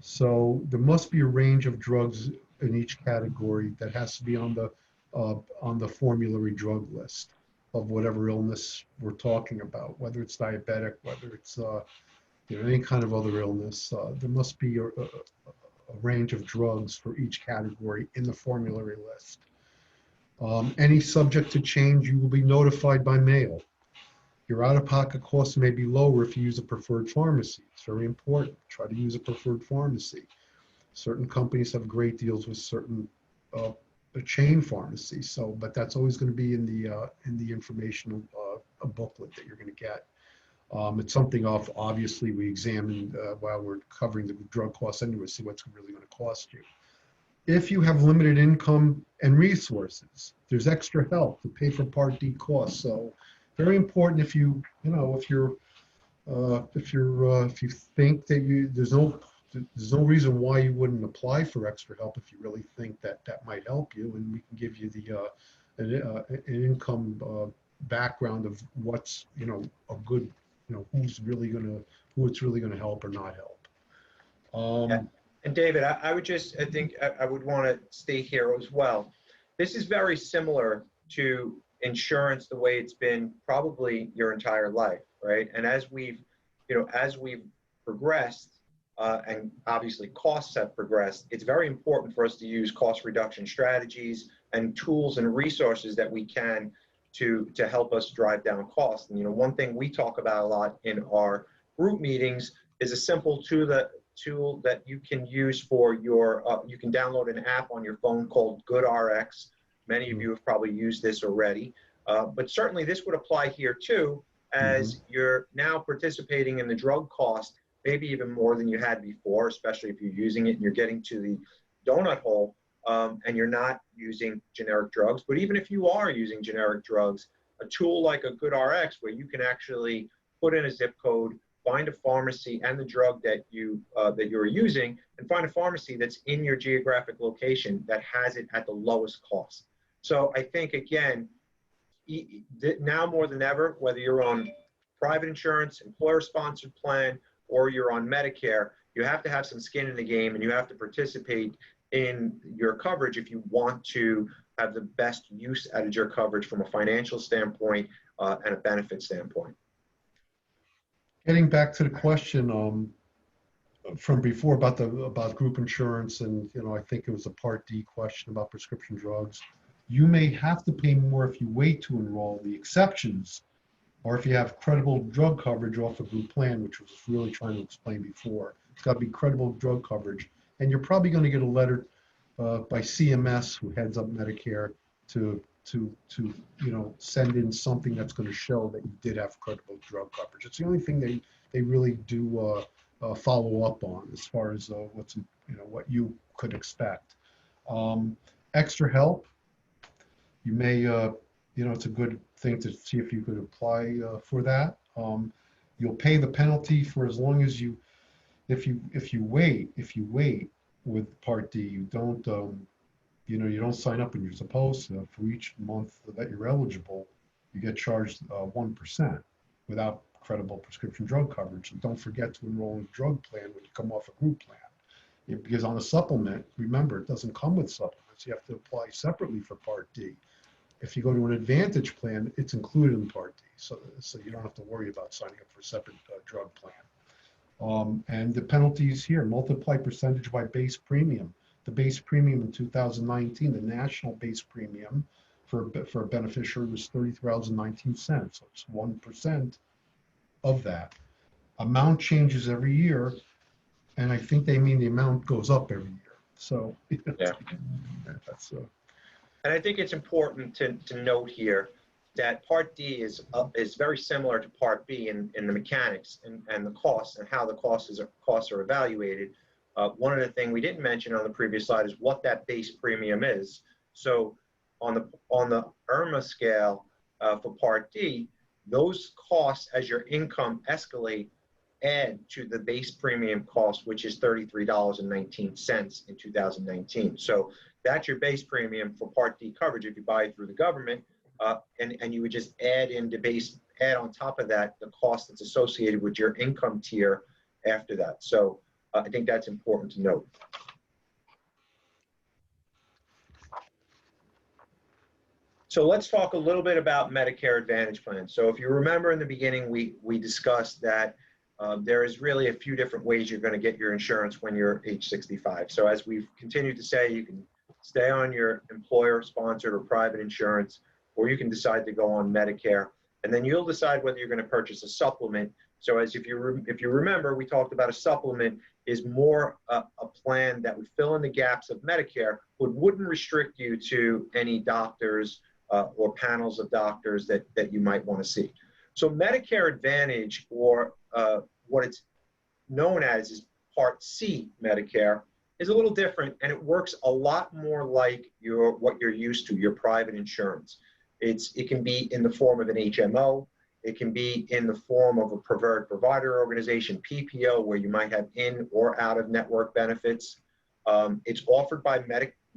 So there must be a range of drugs in each category that has to be on the formulary drug list of whatever illness we're talking about, whether it's diabetic, whether it's any kind of other illness. There must be a range of drugs for each category in the formulary list. Any subject to change, you will be notified by mail. Your out-of-pocket costs may be lower if you use a preferred pharmacy. It's very important. Try to use a preferred pharmacy. Certain companies have great deals with certain chain pharmacies. So, but that's always going to be in the informational booklet that you're going to get. It's something obviously we examined while we're covering the drug costs anyway, see what's really going to cost you. If you have limited income and resources, there's extra help to pay for Part D costs. So very important if you think that there's no reason why you wouldn't apply for extra help if you really think that might help you, and we can give you an income background of what's a good who it's really going to help or not help. Yeah. And David, I would want to state here as well. This is very similar to insurance the way it's been probably your entire life, right? And as we've progressed, and obviously costs have progressed, it's very important for us to use cost reduction strategies and tools and resources that we can to help us drive down costs. And one thing we talk about a lot in our group meetings is a simple tool that you can use for your, you can download an app on your phone called GoodRx. Many of you have probably used this already, but certainly this would apply here too, as you're now participating in the drug cost, maybe even more than you had before, especially if you're using it and you're getting to the donut hole, and you're not using generic drugs. But even if you are using generic drugs, a tool like a GoodRx, where you can actually put in a zip code, find a pharmacy and the drug that you're using, and find a pharmacy that's in your geographic location that has it at the lowest cost. So I think, again, now more than ever, whether you're on private insurance, employer-sponsored plan, or you're on Medicare, you have to have some skin in the game, and you have to participate in your coverage if you want to have the best use out of your coverage from a financial standpoint and a benefit standpoint. Getting back to the question from before about group insurance, and I think it was a Part D question about prescription drugs. You may have to pay more if you wait to enroll. The exceptions or if you have credible drug coverage off a group plan, which was really trying to explain before. It's got to be credible drug coverage. And you're probably going to get a letter by CMS, who heads up Medicare, to send in something that's going to show that you did have credible drug coverage. It's the only thing they really do follow up on as far as what you could expect. Extra help, you may it's a good thing to see if you could apply for that. You'll pay the penalty for as long as if you wait with Part D, you don't you don't sign up when you're supposed to. For each month that you're eligible, you get charged 1% without credible prescription drug coverage. And don't forget to enroll in a drug plan when you come off a group plan. Because on a supplement, remember, it doesn't come with supplements. You have to apply separately for Part D. If you go to an Advantage plan, it's included in Part D, so you don't have to worry about signing up for a separate drug plan. And the penalties here, multiply percentage by base premium. The base premium in 2019, the national base premium for a beneficiary was $33.19, so it's 1% of that. Amount changes every year, and I think they mean the amount goes up every year. So, Yeah. that's, And I think it's important to note here that Part D is very similar to Part B in the mechanics and the costs and how the costs are evaluated. One of the things we didn't mention on the previous slide is what that base premium is. So on the IRMA scale for Part D, those costs as your income escalate add to the base premium cost, which is $33.19 in 2019. So that's your base premium for Part D coverage if you buy it through the government, and you would just add on top of that the cost that's associated with your income tier after that. So I think that's important to note. So let's talk a little bit about Medicare Advantage plans. So if you remember in the beginning, we discussed that there is really a few different ways you're going to get your insurance when you're age 65. So as we've continued to say, you can stay on your employer-sponsored or private insurance, or you can decide to go on Medicare, and then you'll decide whether you're going to purchase a supplement. So as if you remember, we talked about a supplement is more a plan that would fill in the gaps of Medicare, but wouldn't restrict you to any doctors or panels of doctors that you might want to see. So Medicare Advantage, or what it's known as is Part C Medicare, is a little different, and it works a lot more like what you're used to, your private insurance. It can be in the form of an HMO. It can be in the form of a preferred provider organization, PPO, where you might have in or out of network benefits. It's offered by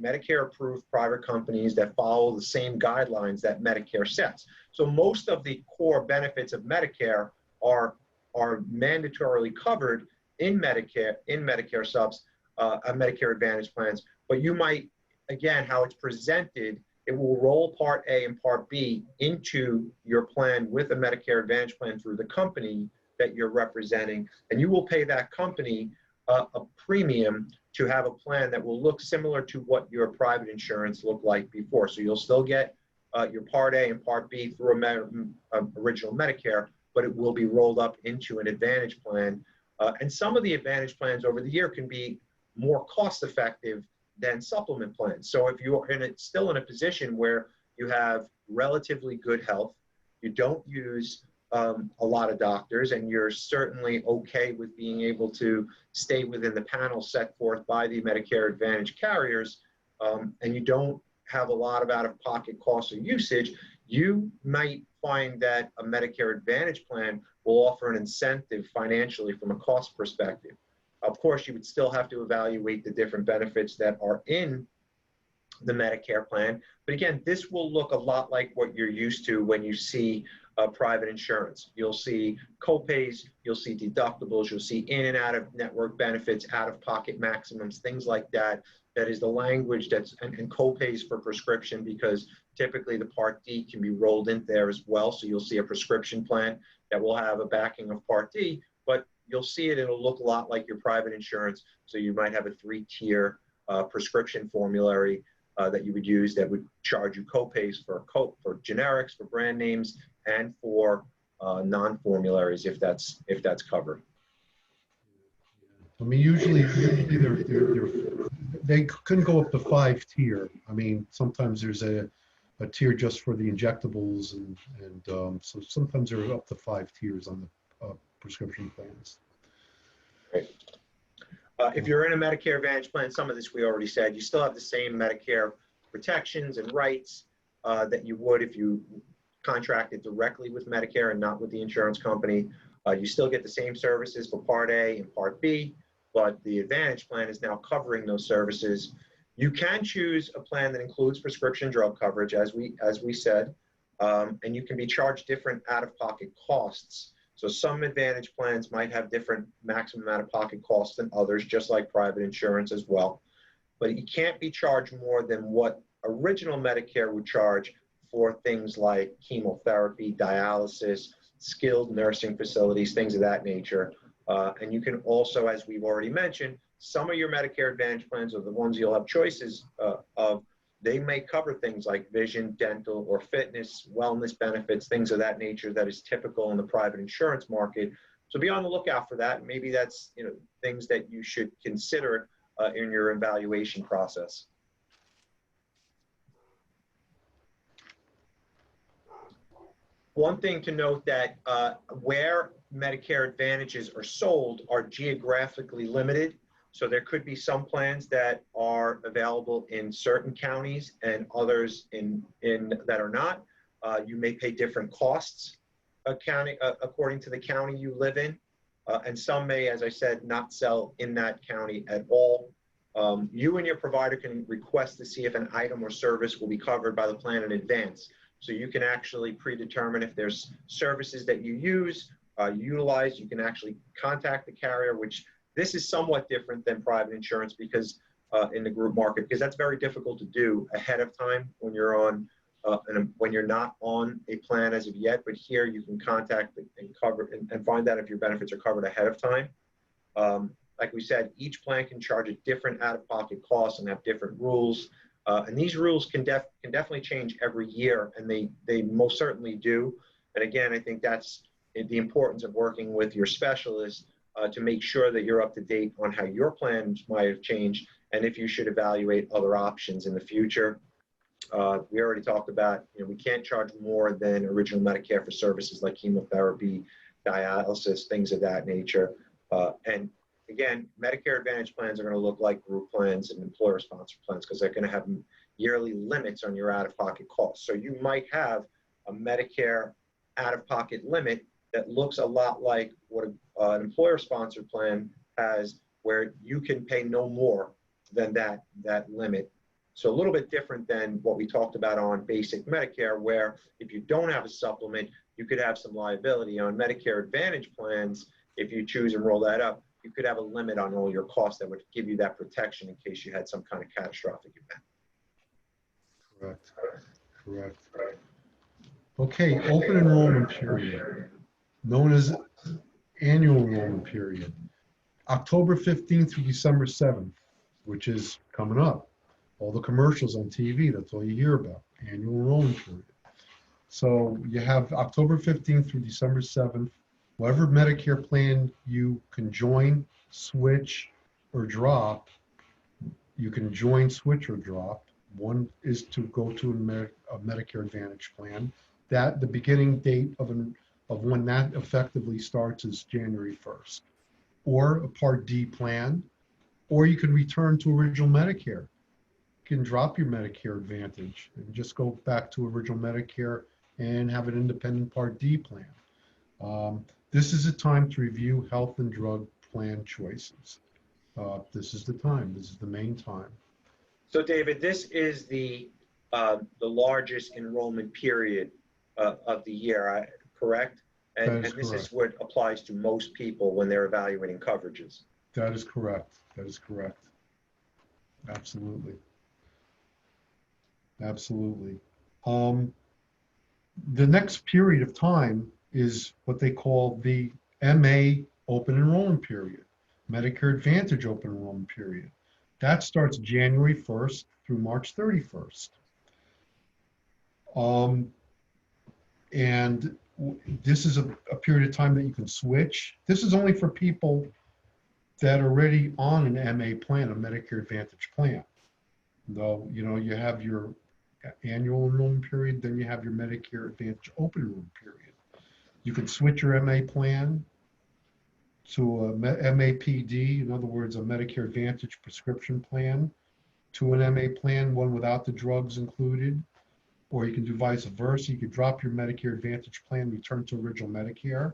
Medicare-approved private companies that follow the same guidelines that Medicare sets. So most of the core benefits of Medicare are mandatorily covered in Medicare subs, Medicare Advantage plans. But you might, again, how it's presented, it will roll Part A and Part B into your plan with a Medicare Advantage plan through the company that you're representing, and you will pay that company a premium to have a plan that will look similar to what your private insurance looked like before. So you'll still get your Part A and Part B through original Medicare, but it will be rolled up into an Advantage plan. And some of the Advantage plans over the year can be more cost effective than supplement plans. So if you're still in a position where you have relatively good health, you don't use a lot of doctors, and you're certainly okay with being able to stay within the panel set forth by the Medicare Advantage carriers, and you don't have a lot of out-of-pocket costs or usage, you might find that a Medicare Advantage plan will offer an incentive financially from a cost perspective. Of course, you would still have to evaluate the different benefits that are in the Medicare plan. But again, this will look a lot like what you're used to when you see private insurance. You'll see copays, you'll see deductibles, you'll see in and out of network benefits, out-of-pocket maximums, things like that. That is the language that's, and copays for prescription, because typically the Part D can be rolled in there as well. So you'll see a prescription plan that will have a backing of Part D, but you'll see it'll look a lot like your private insurance. So you might have a 3-tier prescription formulary that you would use that would charge you copays for generics, for brand names, and for non-formularies if that's covered. I mean, usually they couldn't go up to 5-tier. I mean, sometimes there's a tier just for the injectables, and so sometimes there are up to 5 tiers on the prescription plans. Great. If you're in a Medicare Advantage plan, some of this we already said, you still have the same Medicare protections and rights that you would if you contracted directly with Medicare and not with the insurance company. You still get the same services for Part A and Part B, but the Advantage plan is now covering those services. You can choose a plan that includes prescription drug coverage, as we said, and you can be charged different out-of-pocket costs. So some Advantage plans might have different maximum out-of-pocket costs than others, just like private insurance as well. But you can't be charged more than what original Medicare would charge for things like chemotherapy, dialysis, skilled nursing facilities, things of that nature. And you can also, as we've already mentioned, some of your Medicare Advantage plans, or the ones you'll have choices of, they may cover things like vision, dental, or fitness, wellness benefits, things of that nature that is typical in the private insurance market. So be on the lookout for that. Maybe that's things that you should consider in your evaluation process. One thing to note that where Medicare Advantages are sold are geographically limited. So there could be some plans that are available in certain counties and others in that are not. You may pay different costs according to the county you live in. And some may, as I said, not sell in that county at all. You and your provider can request to see if an item or service will be covered by the plan in advance. So you can actually predetermine if there's services that you utilize. You can actually contact the carrier, which this is somewhat different than private insurance because in the group market, because that's very difficult to do ahead of time when you're on when you're not on a plan as of yet. But here you can contact and cover and find out if your benefits are covered ahead of time. Like we said, each plan can charge a different out-of-pocket cost and have different rules. And these rules can definitely change every year, and they most certainly do. And again, I think that's the importance of working with your specialist to make sure that you're up to date on how your plans might have changed and if you should evaluate other options in the future. We already talked about, we can't charge more than original Medicare for services like chemotherapy, dialysis, things of that nature. And again, Medicare Advantage plans are going to look like group plans and employer-sponsored plans because they're going to have yearly limits on your out-of-pocket costs. So you might have a Medicare out-of-pocket limit that looks a lot like what an employer-sponsored plan has, where you can pay no more than that limit. So a little bit different than what we talked about on basic Medicare, where if you don't have a supplement, you could have some liability. On Medicare Advantage plans, if you choose and roll that up, you could have a limit on all your costs that would give you that protection in case you had some kind of catastrophic event. Correct. Okay, open enrollment period, known as annual enrollment period, October 15th through December 7th, which is coming up. All the commercials on TV, that's all you hear about, annual enrollment period. So you have October 15th through December 7th. Whatever Medicare plan you can join, switch, or drop, you can join, switch, or drop. One is to go to a Medicare Advantage plan. That the beginning date of when that effectively starts is January 1st. Or a Part D plan, or you can return to original Medicare. You can drop your Medicare Advantage and just go back to original Medicare and have an independent Part D plan. This is a time to review health and drug plan choices. This is the time. This is the main time. So, David, this is the largest enrollment period of the year, correct? And this correct. is what applies to most people when they're evaluating coverages. That is correct. That is correct. Absolutely. Absolutely. The next period of time is what they call the MA open enrollment period, Medicare Advantage open enrollment period. That starts January 1st through March 31st. And this is a period of time that you can switch. This is only for people that are already on an MA plan, a Medicare Advantage plan. Though, you have your annual enrollment period, then you have your Medicare Advantage open enrollment period. You can switch your MA plan to a MAPD, in other words, a Medicare Advantage prescription plan, to an MA plan, one without the drugs included, or you can do vice versa. You could drop your Medicare Advantage plan, return to original Medicare.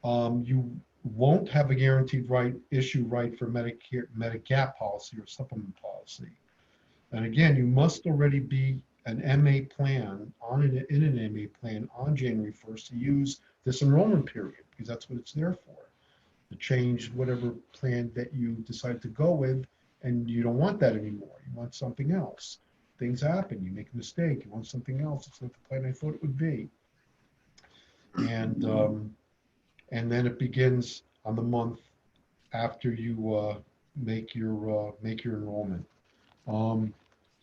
You won't have a guaranteed issue right for Medicare, Medigap policy or supplement policy. And again, you must already be an MA plan in an MA plan on January 1st to use this enrollment period, because that's what it's there for, to change whatever plan that you decide to go with, and you don't want that anymore. You want something else. Things happen. You make a mistake. You want something else. It's not the plan I thought it would be. And then it begins on the month after you make your enrollment.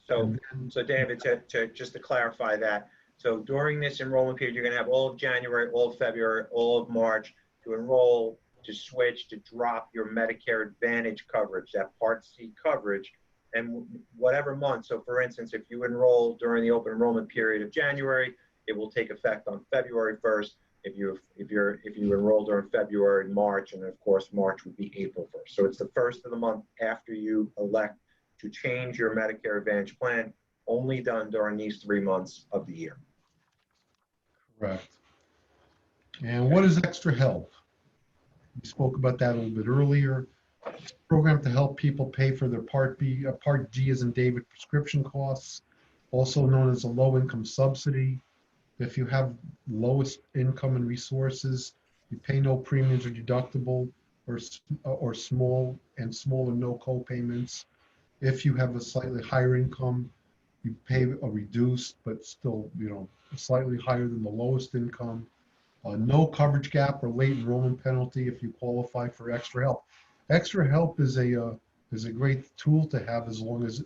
So David, just to clarify that, so during this enrollment period, you're going to have all of January, all of February, all of March to enroll to switch to drop your Medicare Advantage coverage, that Part C coverage, and whatever month. So for instance, if you enroll during the open enrollment period of January, it will take effect on February 1st. If you enroll during February and March, and of course March would be April 1st. So it's the first of the month after you elect to change your Medicare Advantage plan, only done during these 3 months of the year. Correct. And what is Extra Help? We spoke about that a little bit earlier. It's a program to help people pay for their Part D as in David prescription costs, also known as a low-income subsidy. If you have lowest income and resources, you pay no premiums or deductible, or small or no co-payments. If you have a slightly higher income, you pay a reduced, but still, slightly higher than the lowest income. No coverage gap or late enrollment penalty if you qualify for Extra Help. Extra Help is a great tool to have as well as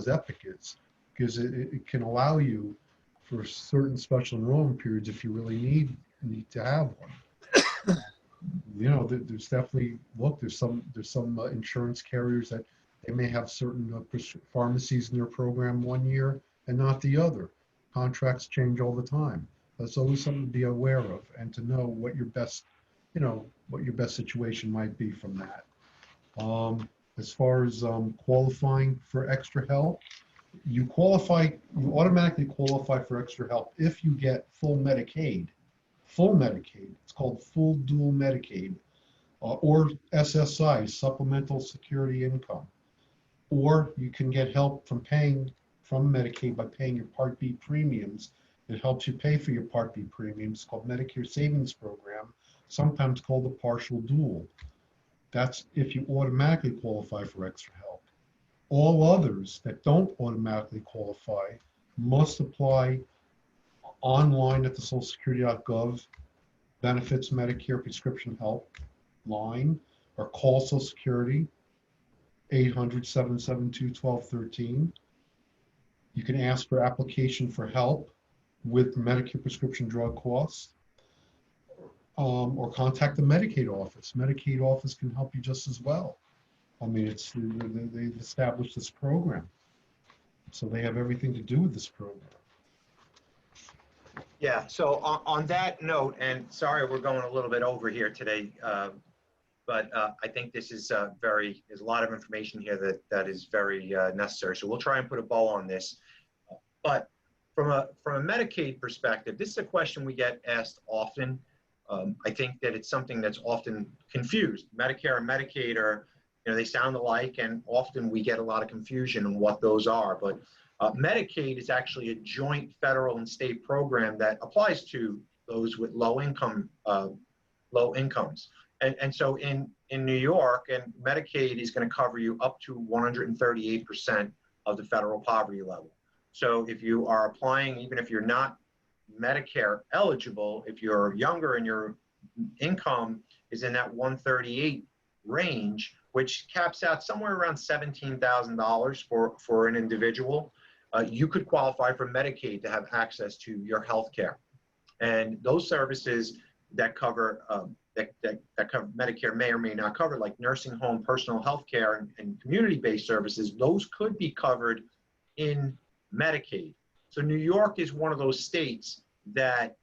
Epic is, because it can allow you for certain special enrollment periods if you really need to have one. There's definitely there's some insurance carriers that they may have certain pharmacies in their program one year and not the other. Contracts change all the time. That's always something to be aware of and to know what your best situation might be from that. As far as qualifying for Extra Help, you automatically qualify for Extra Help if you get full Medicaid. Full Medicaid. It's called full dual Medicaid, or SSI, supplemental security income. Or you can get help from Medicaid by paying your Part B premiums. It helps you pay for your Part B premiums, called Medicare Savings Program, sometimes called the partial dual. That's if you automatically qualify for Extra Help. All others that don't automatically qualify must apply online at the socialsecurity.gov benefits Medicare prescription help line, or call Social Security 800-772-1213. You can ask for application for help with Medicare prescription drug costs, or contact the Medicaid office. Medicaid office can help you just as well. I mean, they've established this program, so they have everything to do with this program. Yeah, so on that note, and sorry we're going a little bit over here today, but I think this is there's a lot of information here that is very necessary. So we'll try and put a bow on this. But from a Medicaid perspective, this is a question we get asked often. I think that it's something that's often confused. Medicare and Medicaid are, they sound alike, and often we get a lot of confusion on what those are. But Medicaid is actually a joint federal and state program that applies to those with low incomes. And so in New York, and Medicaid is going to cover you up to 138% of the federal poverty level. So if you are applying, even if you're not Medicare eligible, if you're younger and your income is in that 138 range, which caps out somewhere around $17,000 for an individual, you could qualify for Medicaid to have access to your health care. And those services that cover that cover Medicare may or may not cover, like nursing home, personal health care, and community-based services, those could be covered in Medicaid. So New York is one of those states that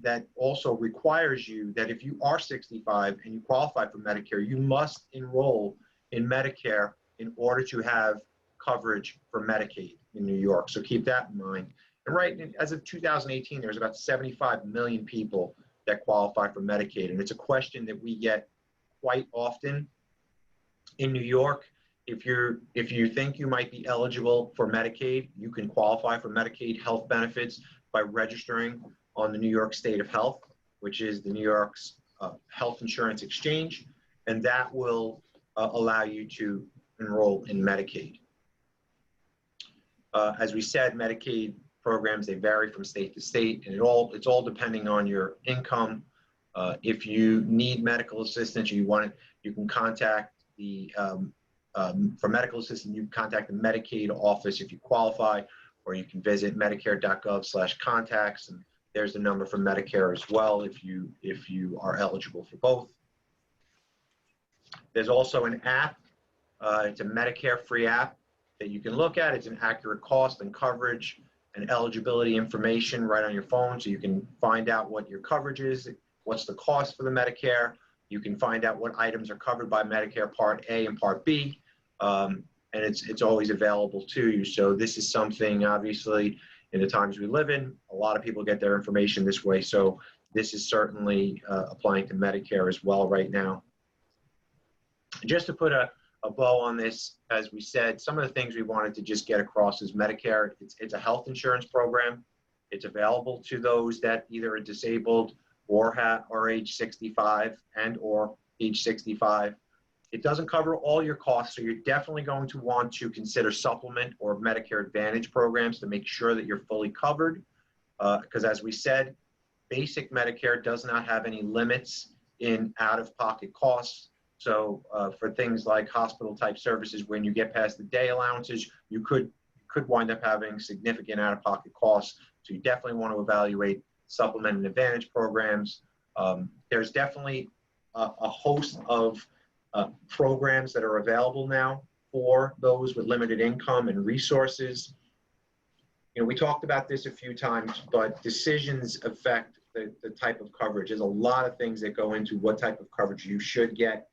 that also requires you that if you are 65 and you qualify for Medicare, you must enroll in Medicare in order to have coverage for Medicaid in New York. So keep that in mind. And as of 2018, there's about 75 million people that qualify for Medicaid. And it's a question that we get quite often in New York. If you think you might be eligible for Medicaid, you can qualify for Medicaid health benefits by registering on the New York State of Health, which is the New York's health insurance exchange, and that will allow you to enroll in Medicaid. As we said, Medicaid programs, they vary from state to state, and it's all depending on your income. If you need medical assistance, you can contact for medical assistance, you can contact the Medicaid office if you qualify, or you can visit medicare.gov/contacts, and There's the number for Medicare as well if you are eligible for both. There's also an app. It's a Medicare free app that you can look at. It's an accurate cost and coverage and eligibility information right on your phone, so you can find out what your coverage is, what's the cost for the Medicare. You can find out what items are covered by Medicare Part A and Part B, and it's always available to you. So this is something, obviously, in the times we live in, a lot of people get their information this way. So this is certainly applying to Medicare as well right now. Just to put a bow on this, as we said, some of the things we wanted to just get across is Medicare. It's a health insurance program. It's available to those that either are disabled or are age 65 and or age 65. It doesn't cover all your costs, so you're definitely going to want to consider supplement or Medicare Advantage programs to make sure that you're fully covered. Because as we said, basic Medicare does not have any limits in out-of-pocket costs. So for things like hospital type services, when you get past the day allowances, you could wind up having significant out-of-pocket costs. So you definitely want to evaluate supplement and advantage programs. There's definitely a host of programs that are available now for those with limited income and resources. You know, we talked about this a few times, but decisions affect the type of coverage. There's a lot of things that go into what type of coverage you should get.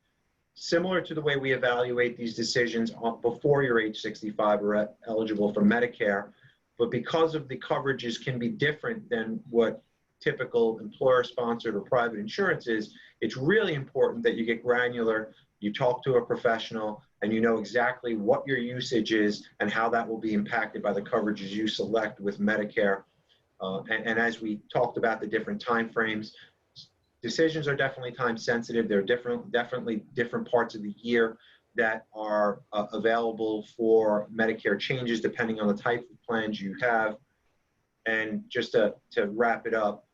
Similar to the way we evaluate these decisions before you're age 65 or eligible for Medicare, but because of the coverages can be different than what typical employer-sponsored or private insurance is, it's really important that you get granular, you talk to a professional, and you know exactly what your usage is and how that will be impacted by the coverages you select with Medicare. And as we talked about the different timeframes, decisions are definitely time sensitive. There are definitely different parts of the year that are available for Medicare changes depending on the type of plans you have. And just to wrap it up,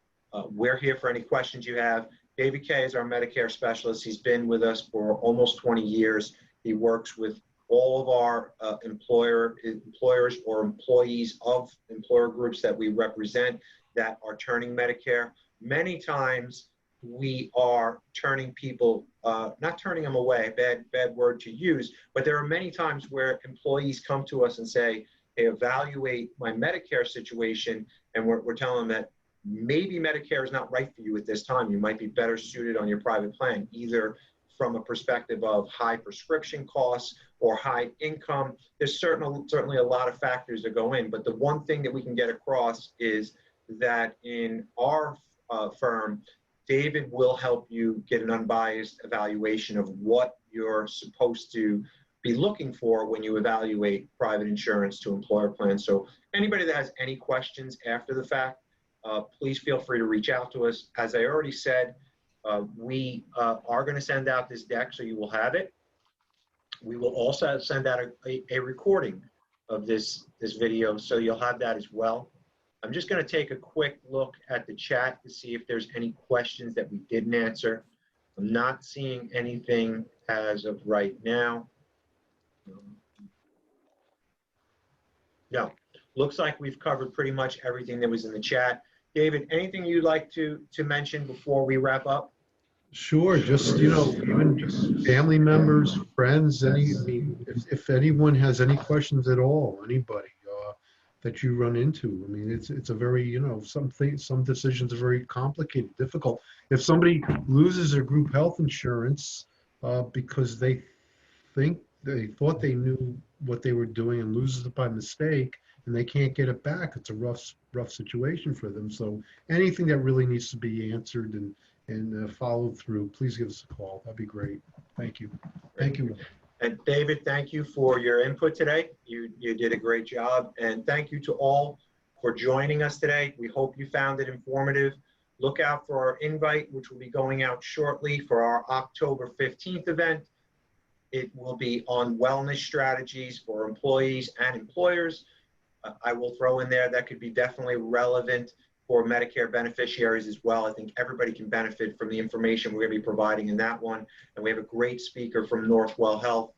we're here for any questions you have. David Kay is our Medicare specialist. He's been with us for almost 20 years. He works with all of our employers or employees of employer groups that we represent that are turning Medicare. Many times we are turning people, not turning them away, bad word to use, but there are many times where employees come to us and say, hey, evaluate my Medicare situation, and we're telling them that maybe Medicare is not right for you at this time. You might be better suited on your private plan, either from a perspective of high prescription costs or high income. There's certainly a lot of factors that go in, but the one thing that we can get across is that in our firm, David will help you get an unbiased evaluation of what you're supposed to be looking for when you evaluate private insurance to employer plans. So anybody that has any questions after the fact, please feel free to reach out to us. As I already said, we are going to send out this deck, so you will have it. We will also send out a recording of this video, so you'll have that as well. I'm just going to take a quick look at the chat to see if there's any questions that we didn't answer. I'm not seeing anything as of right now. No, looks like we've covered pretty much everything that was in the chat. David, anything you'd like to mention before we wrap up? Sure, just, you know, even just family members, friends, I mean, if anyone has any questions at all, anybody that you run into, I mean, it's a very, you know, some decisions are very complicated, difficult. If somebody loses their group health insurance because they thought they knew what they were doing and loses it by mistake, and they can't get it back, it's a rough situation for them. So anything that really needs to be answered and followed through, please give us a call. That'd be great. Thank you. Thank you. And David, thank you for your input today. You did a great job. And thank you to all for joining us today. We hope you found it informative. Look out for our invite, which will be going out shortly for our October 15th event. It will be on wellness strategies for employees and employers. I will throw in there that could be definitely relevant for Medicare beneficiaries as well. I think everybody can benefit from the information we're going to be providing in that one. And we have a great speaker from Northwell Health,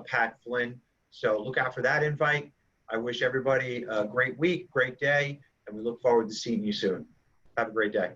Pat Flynn. So look out for that invite. I wish everybody a great week, great day, and we look forward to seeing you soon. Have a great day.